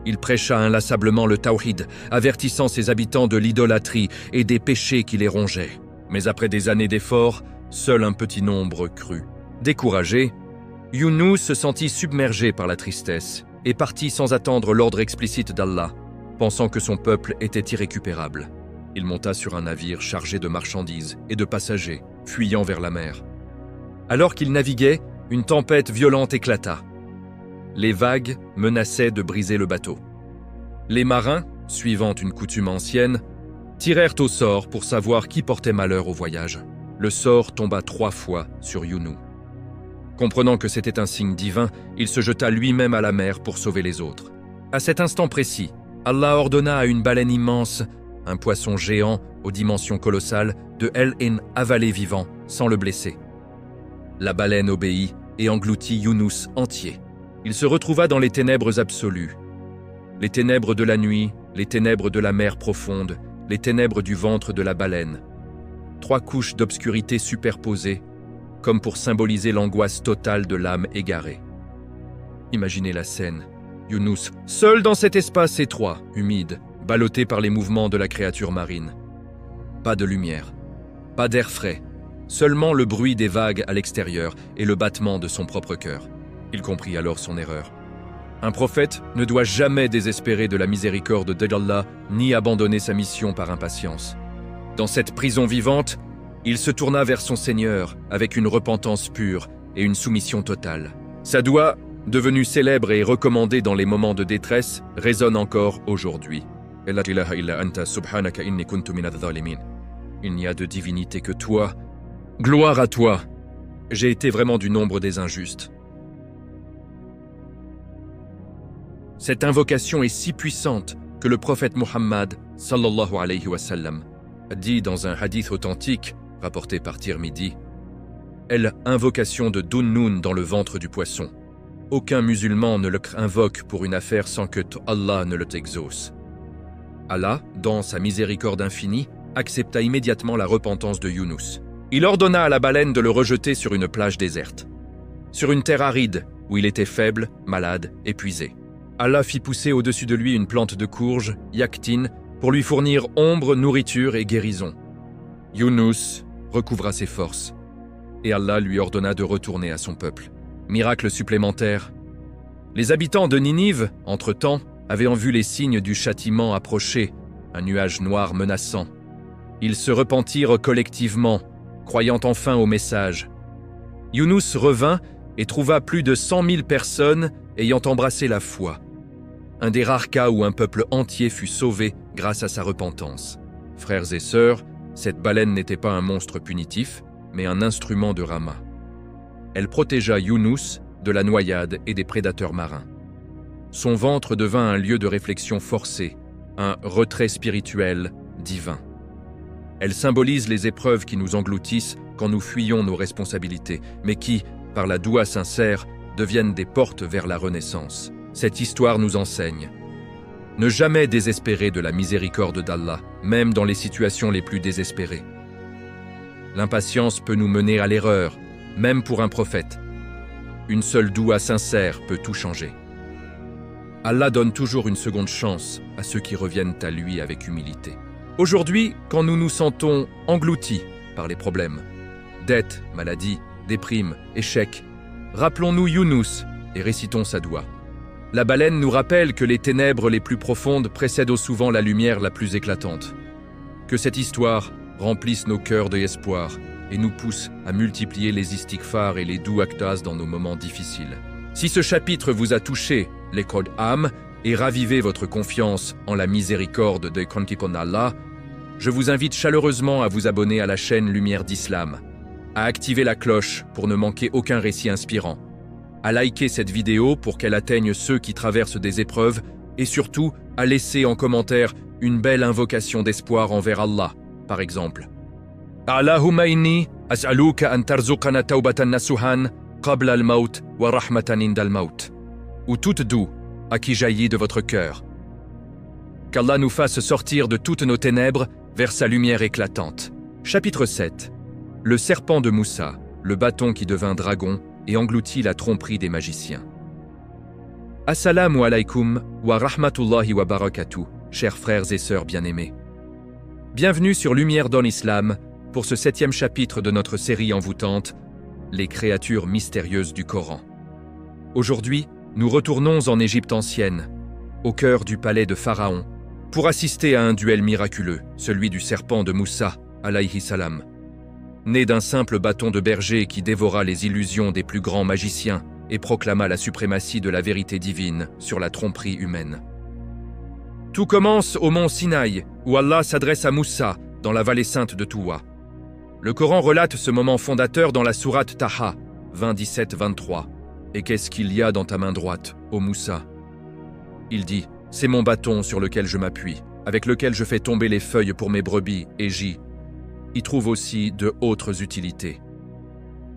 Il prêcha inlassablement le tawhid, avertissant ses habitants de l'idolâtrie et des péchés qui les rongeaient. Mais après des années d'efforts, seul un petit nombre crut. Découragé, Yunus se sentit submergé par la tristesse et partit sans attendre l'ordre explicite d'Allah, pensant que son peuple était irrécupérable. Il monta sur un navire chargé de marchandises et de passagers, fuyant vers la mer. Alors qu'il naviguait, une tempête violente éclata. Les vagues menaçaient de briser le bateau. Les marins, suivant une coutume ancienne, tirèrent au sort pour savoir qui portait malheur au voyage. Le sort tomba 3 fois sur Younou. Comprenant que c'était un signe divin, il se jeta lui-même à la mer pour sauver les autres. À cet instant précis, Allah ordonna à une baleine immense, un poisson géant aux dimensions colossales, de avaler vivant, sans le blesser. La baleine obéit et engloutit Younous entier. Il se retrouva dans les ténèbres absolues. Les ténèbres de la nuit, les ténèbres de la mer profonde, les ténèbres du ventre de la baleine. 3 couches d'obscurité superposées, comme pour symboliser l'angoisse totale de l'âme égarée. Imaginez la scène. Younous, seul dans cet espace étroit, humide, ballotté par les mouvements de la créature marine. Pas de lumière, pas d'air frais, seulement le bruit des vagues à l'extérieur et le battement de son propre cœur. Il comprit alors son erreur. Un prophète ne doit jamais désespérer de la miséricorde d'Allah ni abandonner sa mission par impatience. Dans cette prison vivante, il se tourna vers son Seigneur avec une repentance pure et une soumission totale. Sa doua, devenue célèbre et recommandée dans les moments de détresse, résonne encore aujourd'hui. Il n'y a de divinité que toi. Gloire à toi. J'ai été vraiment du nombre des injustes. Cette invocation est si puissante que le prophète Muhammad sallallahu alayhi wa sallam a dit dans un hadith authentique rapporté par Tirmidhi: Elle, invocation de Dunnun dans le ventre du poisson. Aucun musulman ne le invoque pour une affaire sans que Allah ne le exauce. Allah, dans sa miséricorde infinie, accepta immédiatement la repentance de Younous. Il ordonna à la baleine de le rejeter sur une plage déserte, sur une terre aride où il était faible, malade, épuisé. Allah fit pousser au-dessus de lui une plante de courge, Yaqtin, pour lui fournir ombre, nourriture et guérison. Younous recouvra ses forces, et Allah lui ordonna de retourner à son peuple. Miracle supplémentaire. Les habitants de Ninive, entre-temps, avaient vu les signes du châtiment approcher, un nuage noir menaçant. Ils se repentirent collectivement, croyant enfin au message. Younous revint et trouva plus de 100 000 personnes ayant embrassé la foi. Un des rares cas où un peuple entier fut sauvé grâce à sa repentance. Frères et sœurs, cette baleine n'était pas un monstre punitif, mais un instrument de Rahma. Elle protégea Younous de la noyade et des prédateurs marins. Son ventre devint un lieu de réflexion forcée, un retrait spirituel divin. Elle symbolise les épreuves qui nous engloutissent quand nous fuyons nos responsabilités, mais qui, par la doua sincère, deviennent des portes vers la renaissance. Cette histoire nous enseigne. Ne jamais désespérer de la miséricorde d'Allah, même dans les situations les plus désespérées. L'impatience peut nous mener à l'erreur, même pour un prophète. Une seule doua sincère peut tout changer. Allah donne toujours une seconde chance à ceux qui reviennent à lui avec humilité. Aujourd'hui, quand nous nous sentons engloutis par les problèmes, dettes, maladies, déprimes, échecs, rappelons-nous Younous et récitons sa doua. La baleine nous rappelle que les ténèbres les plus profondes précèdent souvent la lumière la plus éclatante. Que cette histoire remplisse nos cœurs d'espoir et nous pousse à multiplier les istighfars et les doux actas dans nos moments difficiles. Si ce chapitre vous a touché, les codes âme, et ravivé votre confiance en la miséricorde de Kontikon Allah, je vous invite chaleureusement à vous abonner à la chaîne Lumière d'Islam, à activer la cloche pour ne manquer aucun récit inspirant, à liker cette vidéo pour qu'elle atteigne ceux qui traversent des épreuves et surtout à laisser en commentaire une belle invocation d'espoir envers Allah, par exemple. Allahumma inni as'aluka an tarzuqana tawbatan nasuhan qabla al-maut wa rahmatan inda al-maut. Ou toute doux à qui jaillit de votre cœur. Qu'Allah nous fasse sortir de toutes nos ténèbres vers sa lumière éclatante. Chapitre 7. Le serpent de Moussa, le bâton qui devint dragon et engloutit la tromperie des magiciens. Assalamu alaikum wa rahmatullahi wa barakatuh, chers frères et sœurs bien-aimés. Bienvenue sur Lumière dans l'Islam pour ce 7e chapitre de notre série envoûtante, Les créatures mystérieuses du Coran. Aujourd'hui, nous retournons en Égypte ancienne, au cœur du palais de Pharaon, pour assister à un duel miraculeux, celui du serpent de Moussa, alayhi salam. Né d'un simple bâton de berger qui dévora les illusions des plus grands magiciens et proclama la suprématie de la vérité divine sur la tromperie humaine. Tout commence au mont Sinaï, où Allah s'adresse à Moussa, dans la vallée sainte de Touwa. Le Coran relate ce moment fondateur dans la sourate Taha, 27-23. Et qu'est-ce qu'il y a dans ta main droite, ô Moussa? Il dit, c'est mon bâton sur lequel je m'appuie, avec lequel je fais tomber les feuilles pour mes brebis, et j'y trouve aussi de autres utilités.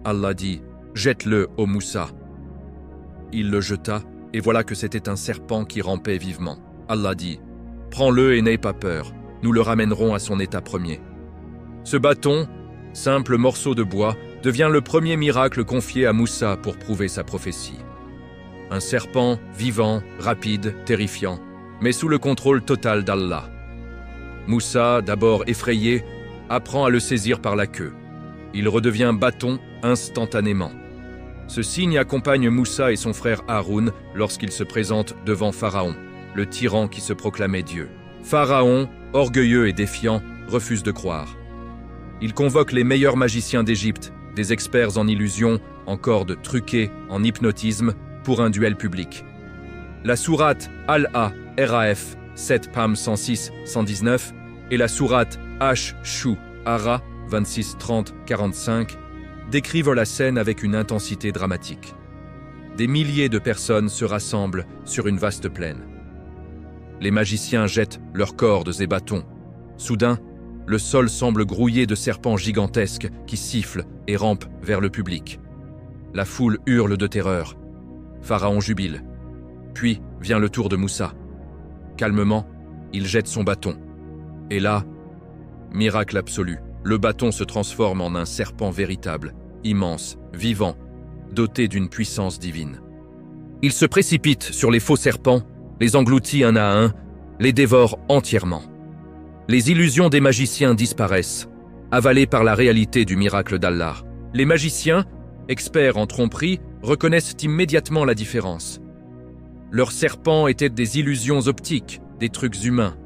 Allah dit, jette-le, ô Moussa. Il le jeta, et voilà que c'était un serpent qui rampait vivement. Allah dit, prends-le et n'aie pas peur, nous le ramènerons à son état premier. Ce bâton, simple morceau de bois, devient le premier miracle confié à Moussa pour prouver sa prophétie. Un serpent vivant, rapide, terrifiant, mais sous le contrôle total d'Allah. Moussa, d'abord effrayé, apprend à le saisir par la queue. Il redevient bâton instantanément. Ce signe accompagne Moussa et son frère Haroun lorsqu'ils se présentent devant Pharaon, le tyran qui se proclamait Dieu. Pharaon, orgueilleux et défiant, refuse de croire. Il convoque les meilleurs magiciens d'Égypte, des experts en illusions, en cordes truquées, en hypnotisme, pour un duel public. La sourate Al-A, RAF, 7 Pam 106-119 et la sourate H-Shu, Ara, 26-30-45, décrivent la scène avec une intensité dramatique. des milliers de personnes se rassemblent sur une vaste plaine. Les magiciens jettent leurs cordes et bâtons. Soudain, le sol semble grouillé de serpents gigantesques qui sifflent et rampent vers le public. La foule hurle de terreur. Pharaon jubile. Puis vient le tour de Moussa. Calmement, il jette son bâton. Et là, miracle absolu, le bâton se transforme en un serpent véritable, immense, vivant, doté d'une puissance divine. Il se précipite sur les faux serpents, les engloutit un à un, les dévore entièrement. Les illusions des magiciens disparaissent, avalées par la réalité du miracle d'Allah. Les magiciens, experts en tromperie, reconnaissent immédiatement la différence. Leurs serpents étaient des illusions optiques, des trucs humains.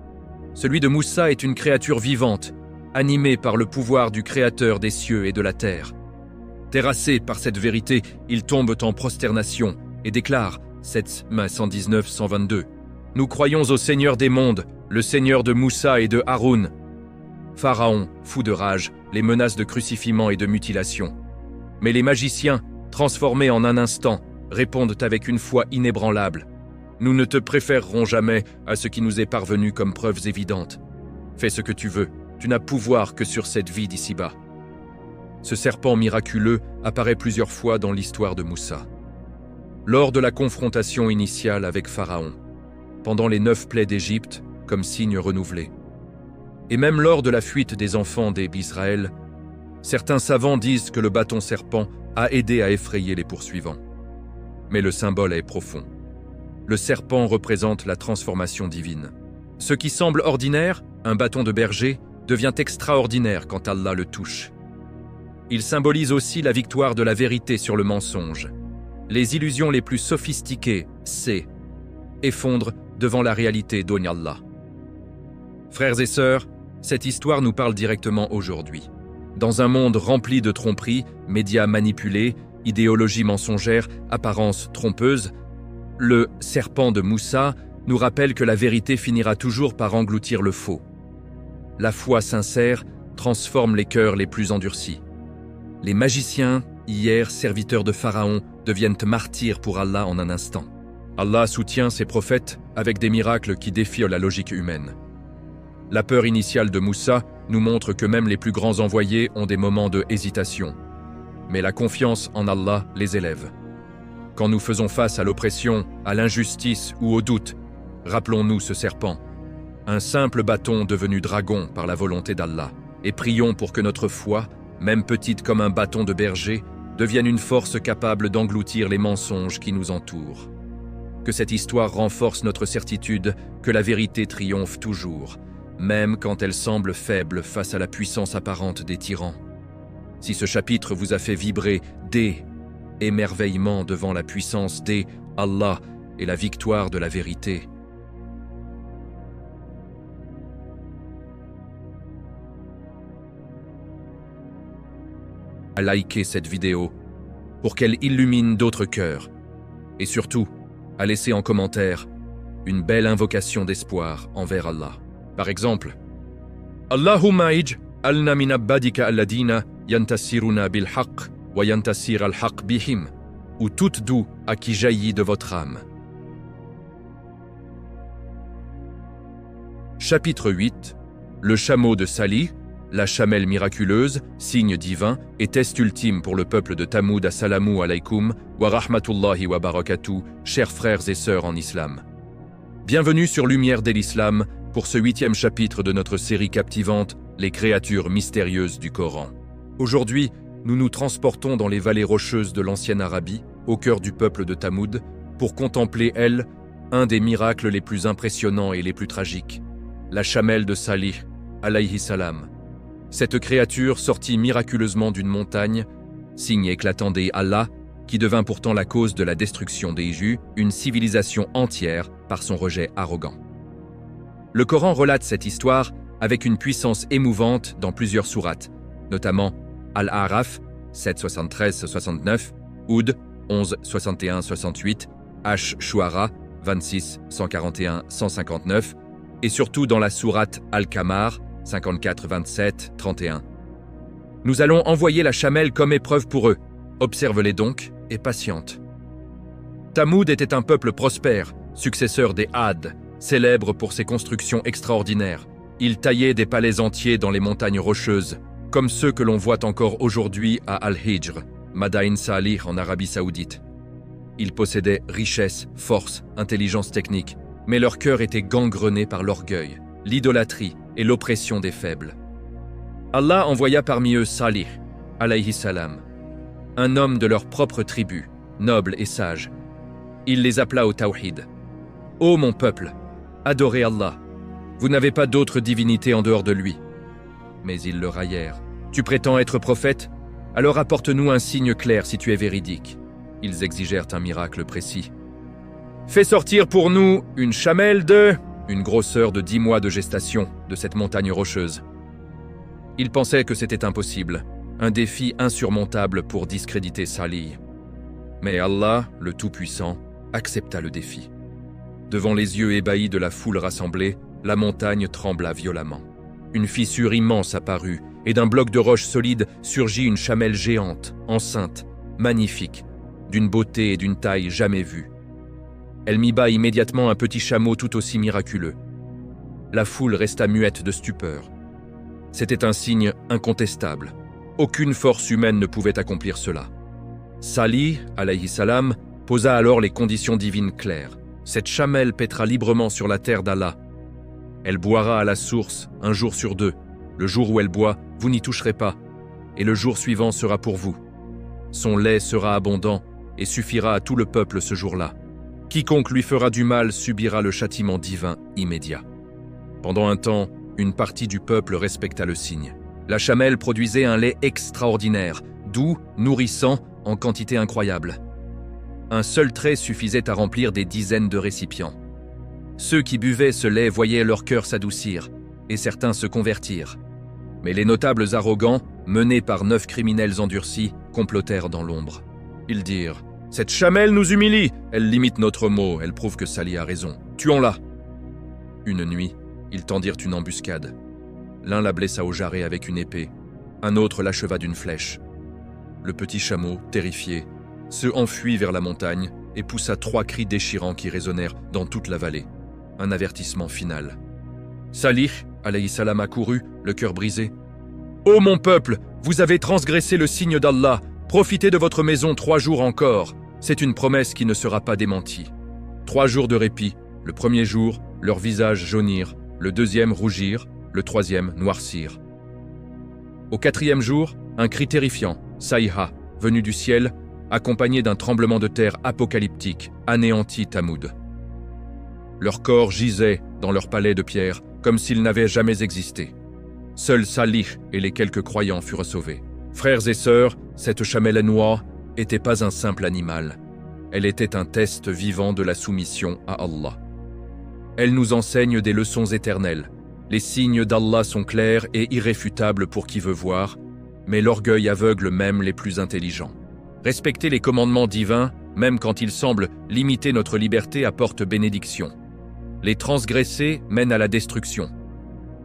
Celui de Moussa est une créature vivante, animée par le pouvoir du Créateur des cieux et de la terre. Terrassés par cette vérité, ils tombent en prosternation et déclarent 7 Mains 119-122. Nous croyons au Seigneur des mondes, le Seigneur de Moussa et de Haroun. Pharaon, fou de rage, les menace de crucifiement et de mutilation. Mais les magiciens, transformés en un instant, répondent avec une foi inébranlable. Nous ne te préférerons jamais à ce qui nous est parvenu comme preuves évidentes. Fais ce que tu veux, tu n'as pouvoir que sur cette vie d'ici-bas. Ce serpent miraculeux apparaît plusieurs fois dans l'histoire de Moussa. Lors de la confrontation initiale avec Pharaon, pendant les 9 plaies d'Égypte, comme signe renouvelé, et même lors de la fuite des enfants d'Israël, certains savants disent que le bâton serpent a aidé à effrayer les poursuivants. Mais le symbole est profond. Le serpent représente la transformation divine. Ce qui semble ordinaire, un bâton de berger, devient extraordinaire quand Allah le touche. Il symbolise aussi la victoire de la vérité sur le mensonge. Les illusions les plus sophistiquées, effondrent devant la réalité d'Allah. Frères et sœurs, cette histoire nous parle directement aujourd'hui. Dans un monde rempli de tromperies, médias manipulés, idéologies mensongères, apparences trompeuses, le serpent de Moussa nous rappelle que la vérité finira toujours par engloutir le faux. La foi sincère transforme les cœurs les plus endurcis. Les magiciens, hier serviteurs de Pharaon, deviennent martyrs pour Allah en un instant. Allah soutient ses prophètes avec des miracles qui défient la logique humaine. La peur initiale de Moussa nous montre que même les plus grands envoyés ont des moments de hésitation. Mais la confiance en Allah les élève. Quand nous faisons face à l'oppression, à l'injustice ou au doute, rappelons-nous ce serpent, un simple bâton devenu dragon par la volonté d'Allah, et prions pour que notre foi, même petite comme un bâton de berger, devienne une force capable d'engloutir les mensonges qui nous entourent. Que cette histoire renforce notre certitude que la vérité triomphe toujours, même quand elle semble faible face à la puissance apparente des tyrans. Si ce chapitre vous a fait vibrer d'émerveillement devant la puissance d'Allah et la victoire de la vérité, à liker cette vidéo pour qu'elle illumine d'autres cœurs et surtout à laisser en commentaire une belle invocation d'espoir envers Allah. Par exemple, Allahumma ij'alna min abadika alladina yantasiruna bil haqq wa yantasir al haqq bihim, ou toute doux à qui jaillit de votre âme. Chapitre 8. Le chameau de Salih, la chamelle miraculeuse, signe divin et test ultime pour le peuple de Tamoud. Assalamu alaykum wa rahmatullahi wa barakatuh, chers frères et sœurs en islam. Bienvenue sur Lumière de l'Islam pour ce 8e chapitre de notre série captivante, les créatures mystérieuses du Coran. Aujourd'hui, nous nous transportons dans les vallées rocheuses de l'ancienne Arabie, au cœur du peuple de Tamoud, pour contempler, un des miracles les plus impressionnants et les plus tragiques, la chamelle de Salih, alayhi salam. Cette créature sortit miraculeusement d'une montagne, signe éclatant d'Allah, qui devint pourtant la cause de la destruction d'Égypte, une civilisation entière par son rejet arrogant. Le Coran relate cette histoire avec une puissance émouvante dans plusieurs sourates, notamment Al-A'raf 7:73-69, Oud 11:61-68, Ash-Shu'ara 26:141-159 et surtout dans la sourate Al-Qamar 54-27-31. Nous allons envoyer la chamelle comme épreuve pour eux. Observe-les donc et patiente. Tamoud était un peuple prospère, successeur des Had, célèbre pour ses constructions extraordinaires. Il taillait des palais entiers dans les montagnes rocheuses, comme ceux que l'on voit encore aujourd'hui à Al-Hijr, Madain Salih en Arabie Saoudite. Ils possédaient richesse, force, intelligence technique, mais leur cœur était gangrené par l'orgueil, l'idolâtrie et l'oppression des faibles. Allah envoya parmi eux Salih, alayhi salam, un homme de leur propre tribu, noble et sage. Il les appela au tawhid. « Ô mon peuple, adorez Allah. Vous n'avez pas d'autre divinité en dehors de lui. » Mais ils le raillèrent. « Tu prétends être prophète? Alors apporte-nous un signe clair si tu es véridique. » Ils exigèrent un miracle précis. « Fais sortir pour nous une chamelle une grosseur de 10 mois de gestation de cette montagne rocheuse. » Ils pensaient que c'était impossible, un défi insurmontable pour discréditer Salih. Mais Allah, le Tout-Puissant, accepta le défi. Devant les yeux ébahis de la foule rassemblée, la montagne trembla violemment. Une fissure immense apparut, et d'un bloc de roche solide surgit une chamelle géante, enceinte, magnifique, d'une beauté et d'une taille jamais vues. Elle mit bas immédiatement un petit chameau tout aussi miraculeux. La foule resta muette de stupeur. C'était un signe incontestable. Aucune force humaine ne pouvait accomplir cela. Salih, alayhi salam, posa alors les conditions divines claires. Cette chamelle paîtra librement sur la terre d'Allah. Elle boira à la source un jour sur 2. Le jour où elle boit, vous n'y toucherez pas, et le jour suivant sera pour vous. Son lait sera abondant et suffira à tout le peuple ce jour-là. Quiconque lui fera du mal subira le châtiment divin immédiat. Pendant un temps, une partie du peuple respecta le signe. La chamelle produisait un lait extraordinaire, doux, nourrissant, en quantité incroyable. Un seul trait suffisait à remplir des dizaines de récipients. Ceux qui buvaient ce lait voyaient leur cœur s'adoucir, et certains se convertirent. Mais les notables arrogants, menés par 9 criminels endurcis, complotèrent dans l'ombre. Ils dirent « Cette chamelle nous humilie, elle limite notre mot, elle prouve que Salih a raison. Tuons-la » Une nuit, ils tendirent une embuscade. L'un la blessa au jarret avec une épée, un autre l'acheva d'une flèche. Le petit chameau, terrifié, se enfuit vers la montagne et poussa 3 cris déchirants qui résonnèrent dans toute la vallée. Un avertissement final. Salih, alayhi salam, accourut, le cœur brisé. « Ô mon peuple, vous avez transgressé le signe d'Allah, profitez de votre maison 3 jours encore. C'est une promesse qui ne sera pas démentie. » 3 jours de répit. Le premier jour, leurs visages jaunirent, le deuxième rougir, le troisième noircir. Au 4e jour, un cri terrifiant, Sayha, venu du ciel, accompagné d'un tremblement de terre apocalyptique, anéantit Tamoud. Leurs corps gisaient dans leur palais de pierre, comme s'ils n'avaient jamais existé. Seuls Salih et les quelques croyants furent sauvés. Frères et sœurs, cette chamelle noire n'était pas un simple animal. Elle était un test vivant de la soumission à Allah. Elle nous enseigne des leçons éternelles. Les signes d'Allah sont clairs et irréfutables pour qui veut voir, mais l'orgueil aveugle même les plus intelligents. Respecter les commandements divins, même quand ils semblent limiter notre liberté, apporte bénédiction. Les transgresser mène à la destruction.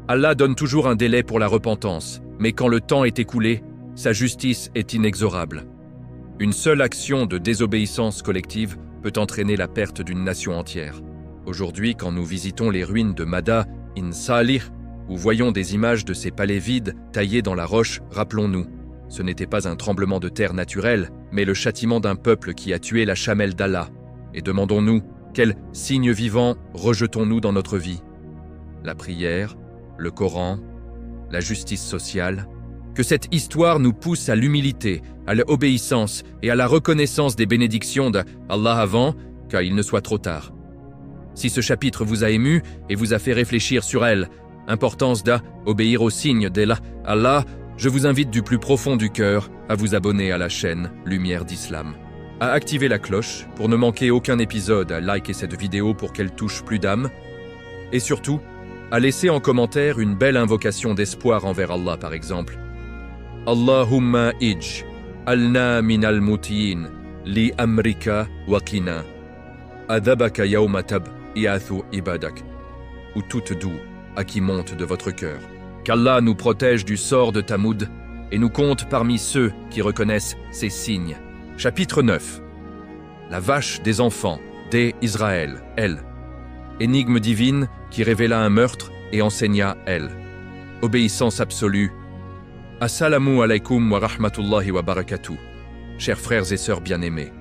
Allah donne toujours un délai pour la repentance, mais quand le temps est écoulé, sa justice est inexorable. Une seule action de désobéissance collective peut entraîner la perte d'une nation entière. Aujourd'hui, quand nous visitons les ruines de Mada in Salih, ou voyons des images de ces palais vides taillés dans la roche, rappelons-nous, ce n'était pas un tremblement de terre naturel, mais le châtiment d'un peuple qui a tué la chamelle d'Allah. Et demandons-nous, quel signe vivant rejetons-nous dans notre vie? La prière, le Coran, la justice sociale. Que cette histoire nous pousse à l'humilité, à l'obéissance et à la reconnaissance des bénédictions d'Allah avant qu'il ne soit trop tard. Si ce chapitre vous a ému et vous a fait réfléchir sur elle, importance d'obéir aux signes d'Allah, je vous invite du plus profond du cœur à vous abonner à la chaîne Lumière d'Islam, à activer la cloche pour ne manquer aucun épisode, à liker cette vidéo pour qu'elle touche plus d'âmes, et surtout, à laisser en commentaire une belle invocation d'espoir envers Allah par exemple. Allahumma ij, alna min al-mutiyin, li amrika waqina, adabaka yawma tab'athu ibadak, ou toute doux à qui monte de votre cœur. Qu'Allah nous protège du sort de Tamoud et nous compte parmi ceux qui reconnaissent ces signes. Chapitre 9. la vache des enfants, des Israël, elle. Énigme divine qui révéla un meurtre et enseigna, elle. Obéissance absolue. Assalamu alaikum wa rahmatullahi wa barakatuh. Chers frères et sœurs bien-aimés,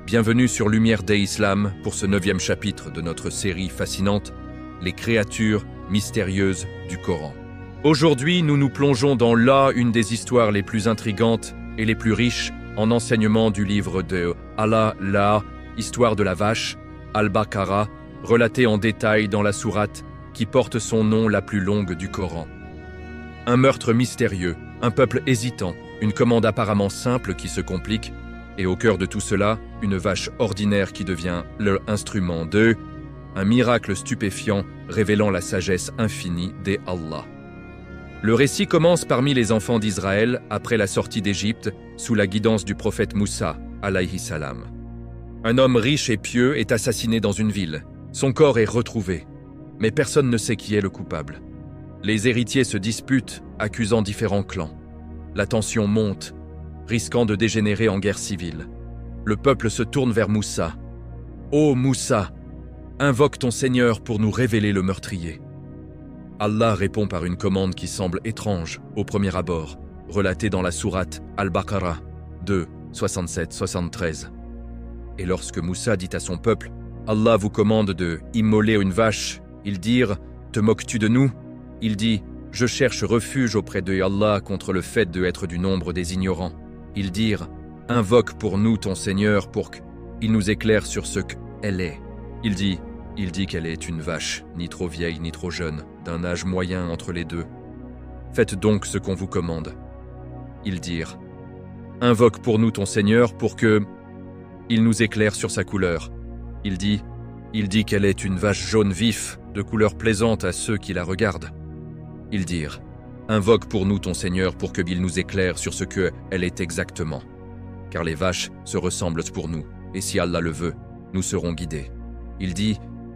bienvenue sur Lumière des Islam pour ce 9e chapitre de notre série fascinante, les créatures mystérieuses du Coran. Aujourd'hui, nous nous plongeons dans une des histoires les plus intrigantes et les plus riches en enseignements du livre de Allah, la histoire de la vache, Al-Baqarah, relatée en détail dans la sourate qui porte son nom la plus longue du Coran. Un meurtre mystérieux, un peuple hésitant, une commande apparemment simple qui se complique, et au cœur de tout cela, une vache ordinaire qui devient l'instrument de un miracle stupéfiant révélant la sagesse infinie des Allah. Le récit commence parmi les enfants d'Israël après la sortie d'Égypte sous la guidance du prophète Moussa, alayhi salam. Un homme riche et pieux est assassiné dans une ville. Son corps est retrouvé, mais personne ne sait qui est le coupable. Les héritiers se disputent, accusant différents clans. La tension monte, risquant de dégénérer en guerre civile. Le peuple se tourne vers Moussa. « Ô Moussa, invoque ton Seigneur pour nous révéler le meurtrier. » Allah répond par une commande qui semble étrange au premier abord, relatée dans la sourate Al-Baqarah 2, 67-73. Et lorsque Moussa dit à son peuple « Allah vous commande de immoler une vache », ils dirent « Te moques-tu de nous ?» Il dit « Je cherche refuge auprès de Allah contre le fait d'être du nombre des ignorants. » Ils dirent « Invoque pour nous ton Seigneur pour qu'il nous éclaire sur ce qu'elle est. » Il dit qu'elle est une vache, ni trop vieille ni trop jeune, d'un âge moyen entre les deux. Faites donc ce qu'on vous commande. Ils dirent « Invoque pour nous ton Seigneur pour qu'il nous éclaire sur sa couleur. » Il dit qu'elle est une vache jaune vif, de couleur plaisante à ceux qui la regardent. Ils dirent « Invoque pour nous ton Seigneur pour qu'il nous éclaire sur ce qu'elle est exactement. Car les vaches se ressemblent pour nous, et si Allah le veut, nous serons guidés. »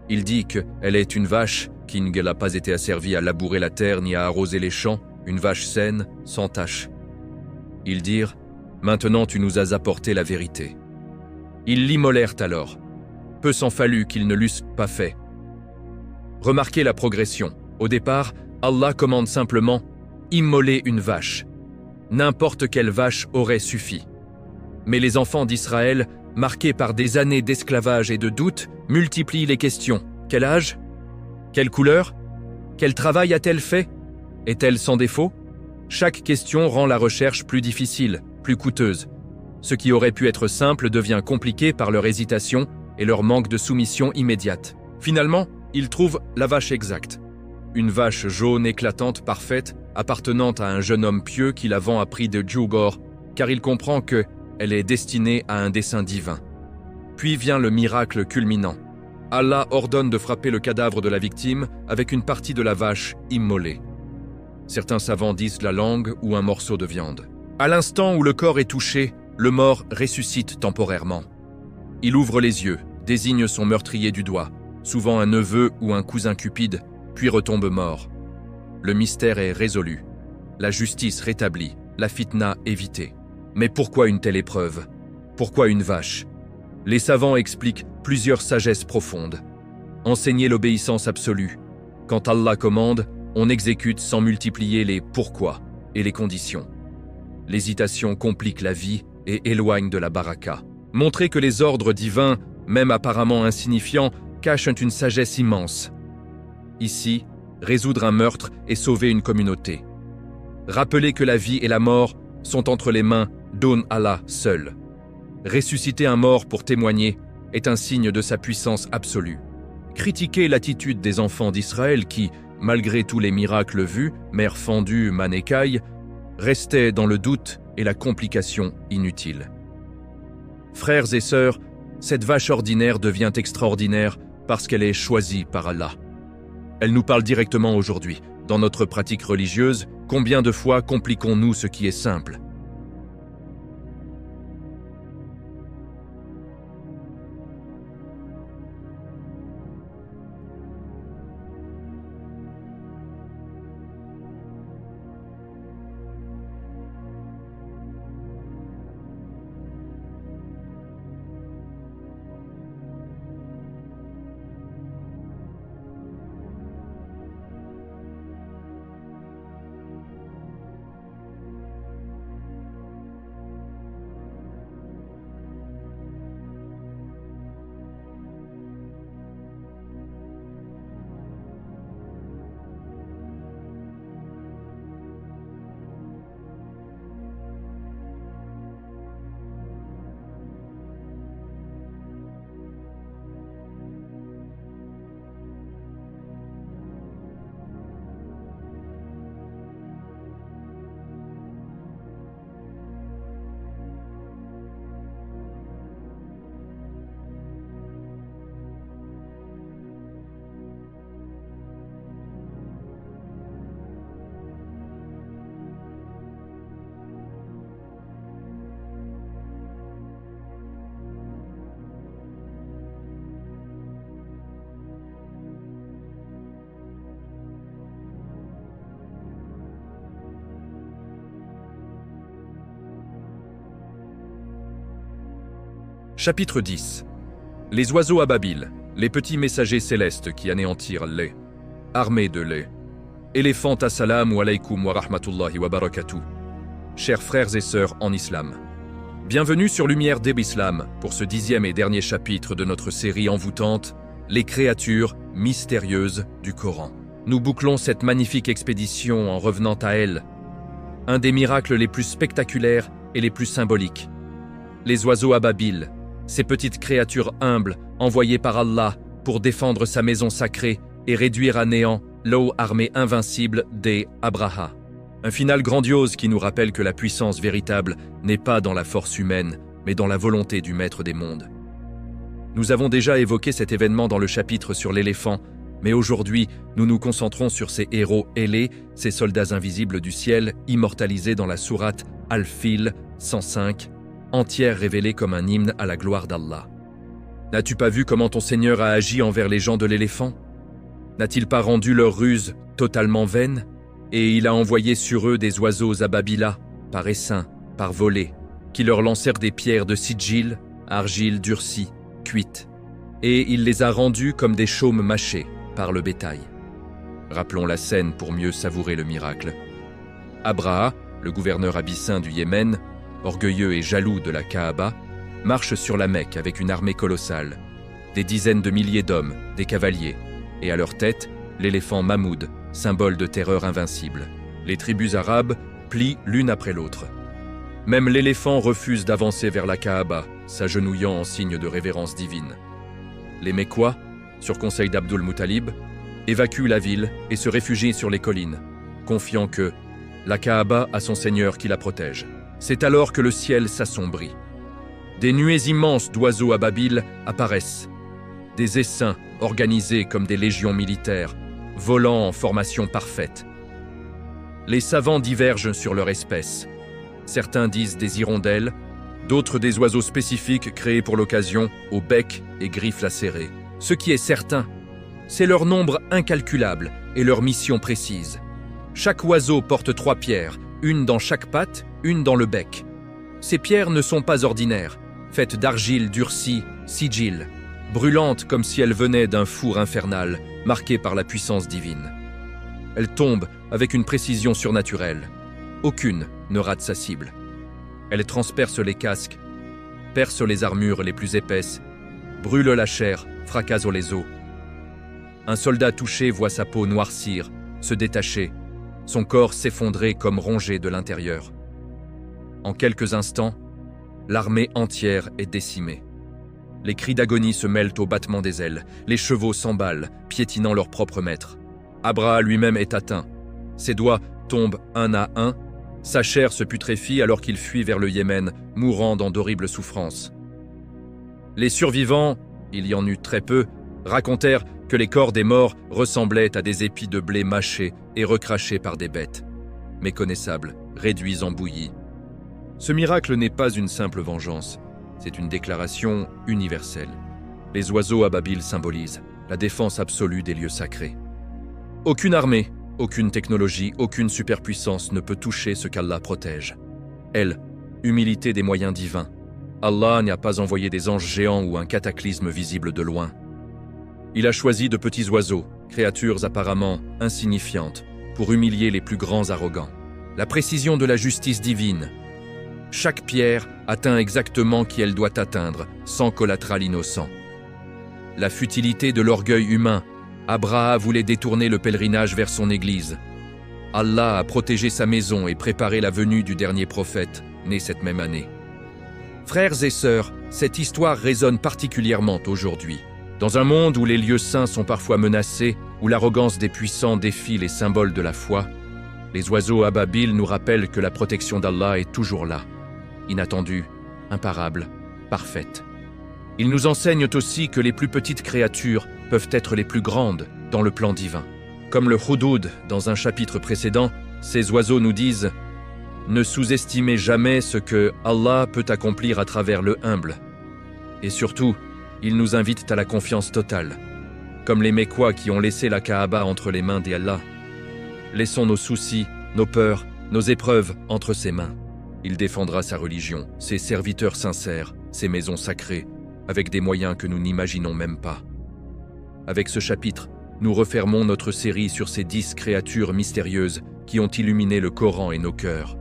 Il dit qu'elle est une vache qui n'a pas été asservie à labourer la terre ni à arroser les champs, une vache saine, sans tache. Ils dirent « Maintenant tu nous as apporté la vérité. » Ils l'immolèrent alors. Peu s'en fallut qu'ils ne l'eussent pas fait. Remarquez la progression. Au départ, Allah commande simplement « immoler une vache ». N'importe quelle vache aurait suffi. Mais les enfants d'Israël, marqués par des années d'esclavage et de doute, multiplient les questions. Quel âge? Quelle couleur? Quel travail a-t-elle fait? Est-elle sans défaut? Chaque question rend la recherche plus difficile, plus coûteuse. Ce qui aurait pu être simple devient compliqué par leur hésitation et leur manque de soumission immédiate. Finalement, ils trouvent la vache exacte. Une vache jaune éclatante parfaite, appartenant à un jeune homme pieux qui la vend à prix de Djougor, car il comprend qu'elle est destinée à un dessein divin. Puis vient le miracle culminant. Allah ordonne de frapper le cadavre de la victime avec une partie de la vache immolée. Certains savants disent la langue ou un morceau de viande. À l'instant où le corps est touché, le mort ressuscite temporairement. Il ouvre les yeux, désigne son meurtrier du doigt, souvent un neveu ou un cousin cupide, puis retombe mort. Le mystère est résolu, la justice rétablie, la fitna évitée. Mais pourquoi une telle épreuve? Pourquoi une vache? Les savants expliquent plusieurs sagesses profondes. Enseigner l'obéissance absolue. Quand Allah commande, on exécute sans multiplier les pourquoi et les conditions. L'hésitation complique la vie et éloigne de la baraka. Montrer que les ordres divins, même apparemment insignifiants, cachent une sagesse immense. Ici, résoudre un meurtre et sauver une communauté. Rappeler que la vie et la mort sont entre les mains d'Allah seul. Ressusciter un mort pour témoigner est un signe de sa puissance absolue. Critiquer l'attitude des enfants d'Israël qui, malgré tous les miracles vus, mer fendue, manne écaille, restaient dans le doute et la complication inutile. Frères et sœurs, cette vache ordinaire devient extraordinaire parce qu'elle est choisie par Allah. Elle nous parle directement aujourd'hui. Dans notre pratique religieuse, combien de fois compliquons-nous ce qui est simple? Chapitre 10. Les oiseaux ababiles, les petits messagers célestes qui anéantirent les armées de les éléphants. Assalamu alaykum wa rahmatullahi wa barakatuh. Chers frères et sœurs en islam, bienvenue sur Lumière d'Islam pour ce 10e et dernier chapitre de notre série envoûtante, les créatures mystérieuses du Coran. Nous bouclons cette magnifique expédition en revenant à elle, un des miracles les plus spectaculaires et les plus symboliques. Les oiseaux ababiles, ces petites créatures humbles envoyées par Allah pour défendre sa maison sacrée et réduire à néant l'eau armée invincible des Abraha. Un final grandiose qui nous rappelle que la puissance véritable n'est pas dans la force humaine, mais dans la volonté du Maître des mondes. Nous avons déjà évoqué cet événement dans le chapitre sur l'éléphant, mais aujourd'hui, nous nous concentrons sur ces héros ailés, ces soldats invisibles du ciel, immortalisés dans la sourate Al-Fil 105, entière révélée comme un hymne à la gloire d'Allah. N'as-tu pas vu comment ton Seigneur a agi envers les gens de l'éléphant? N'a-t-il pas rendu leur ruse totalement vaine? Et il a envoyé sur eux des oiseaux ababila, par essaim, par volée, qui leur lancèrent des pierres de sijil, argile durcie, cuite. Et il les a rendus comme des chaumes mâchés par le bétail. Rappelons la scène pour mieux savourer le miracle. Abraha, le gouverneur abyssin du Yémen, orgueilleux et jaloux de la Kaaba, marche sur la Mecque avec une armée colossale, des dizaines de milliers d'hommes, des cavaliers, et à leur tête, l'éléphant Mahmoud, symbole de terreur invincible. Les tribus arabes plient l'une après l'autre. Même l'éléphant refuse d'avancer vers la Kaaba, s'agenouillant en signe de révérence divine. Les Mécois, sur conseil d'Abdul Muttalib, évacuent la ville et se réfugient sur les collines, confiant que la Kaaba a son Seigneur qui la protège. C'est alors que le ciel s'assombrit. Des nuées immenses d'oiseaux ababiles apparaissent, des essaims organisés comme des légions militaires, volant en formation parfaite. Les savants divergent sur leur espèce. Certains disent des hirondelles, d'autres des oiseaux spécifiques créés pour l'occasion, au bec et griffes lacérées. Ce qui est certain, c'est leur nombre incalculable et leur mission précise. Chaque oiseau porte 3 pierres, une dans chaque patte, une dans le bec. Ces pierres ne sont pas ordinaires, faites d'argile durcie, sijil, brûlantes comme si elles venaient d'un four infernal, marqué par la puissance divine. Elles tombent avec une précision surnaturelle. Aucune ne rate sa cible. Elles transpercent les casques, percent les armures les plus épaisses, brûlent la chair, fracassent les os. Un soldat touché voit sa peau noircir, se détacher, son corps s'effondrer comme rongé de l'intérieur. En quelques instants, l'armée entière est décimée. Les cris d'agonie se mêlent au battement des ailes, les chevaux s'emballent, piétinant leur propre maître. Abraha lui-même est atteint. Ses doigts tombent un à un, sa chair se putréfie alors qu'il fuit vers le Yémen, mourant dans d'horribles souffrances. Les survivants, il y en eut très peu, racontèrent que les corps des morts ressemblaient à des épis de blé mâchés et recrachés par des bêtes, méconnaissables, réduits en bouillie. Ce miracle n'est pas une simple vengeance, c'est une déclaration universelle. Les oiseaux ababiles symbolisent la défense absolue des lieux sacrés. Aucune armée, aucune technologie, aucune superpuissance ne peut toucher ce qu'Allah protège. Elle, humilité des moyens divins. Allah n'a pas envoyé des anges géants ou un cataclysme visible de loin. Il a choisi de petits oiseaux, créatures apparemment insignifiantes, pour humilier les plus grands arrogants. La précision de la justice divine. Chaque pierre atteint exactement qui elle doit atteindre, sans collatéral innocent. La futilité de l'orgueil humain. Abraha voulait détourner le pèlerinage vers son église. Allah a protégé sa maison et préparé la venue du dernier prophète, né cette même année. Frères et sœurs, cette histoire résonne particulièrement aujourd'hui. Dans un monde où les lieux saints sont parfois menacés, où l'arrogance des puissants défie les symboles de la foi, les oiseaux ababiles nous rappellent que la protection d'Allah est toujours là, inattendue, imparable, parfaite. Ils nous enseignent aussi que les plus petites créatures peuvent être les plus grandes dans le plan divin. Comme le Houdoud dans un chapitre précédent, ces oiseaux nous disent « Ne sous-estimez jamais ce que Allah peut accomplir à travers le humble. » Et surtout, ils nous invitent à la confiance totale, comme les Mécois qui ont laissé la Kaaba entre les mains d'Allah. Laissons nos soucis, nos peurs, nos épreuves entre ses mains. Il défendra sa religion, ses serviteurs sincères, ses maisons sacrées, avec des moyens que nous n'imaginons même pas. Avec ce chapitre, nous refermons notre série sur ces 10 créatures mystérieuses qui ont illuminé le Coran et nos cœurs.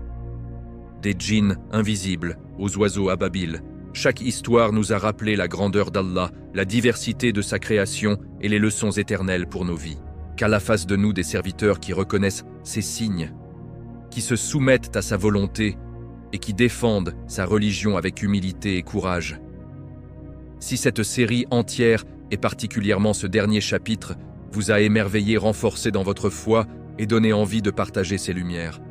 Des djinns invisibles aux oiseaux ababiles, chaque histoire nous a rappelé la grandeur d'Allah, la diversité de sa création et les leçons éternelles pour nos vies. Qu'Allah fasse de nous des serviteurs qui reconnaissent ses signes, qui se soumettent à sa volonté et qui défendent sa religion avec humilité et courage. Si cette série entière, et particulièrement ce dernier chapitre, vous a émerveillé, renforcé dans votre foi et donné envie de partager ces lumières,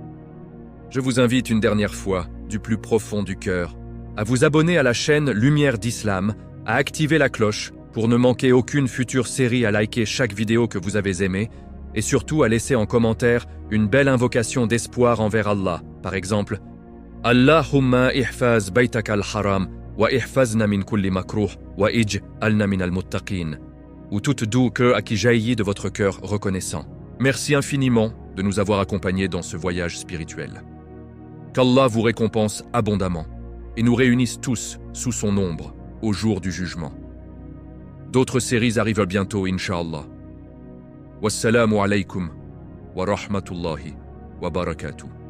je vous invite une dernière fois, du plus profond du cœur, à vous abonner à la chaîne Lumière d'Islam, à activer la cloche pour ne manquer aucune future série, à liker chaque vidéo que vous avez aimée et surtout à laisser en commentaire une belle invocation d'espoir envers Allah. Par exemple, Allahumma ihfaz baytak al-haram wa ihfazna min kulli makruh wa ij'alna min al-muttaqin, ou toute douce qui jaillit de votre cœur reconnaissant. Merci infiniment de nous avoir accompagnés dans ce voyage spirituel. Qu'Allah vous récompense abondamment et nous réunisse tous sous son ombre au jour du jugement. D'autres séries arrivent bientôt, Inch'Allah. Wassalamu alaykum wa rahmatullahi wa barakatuh.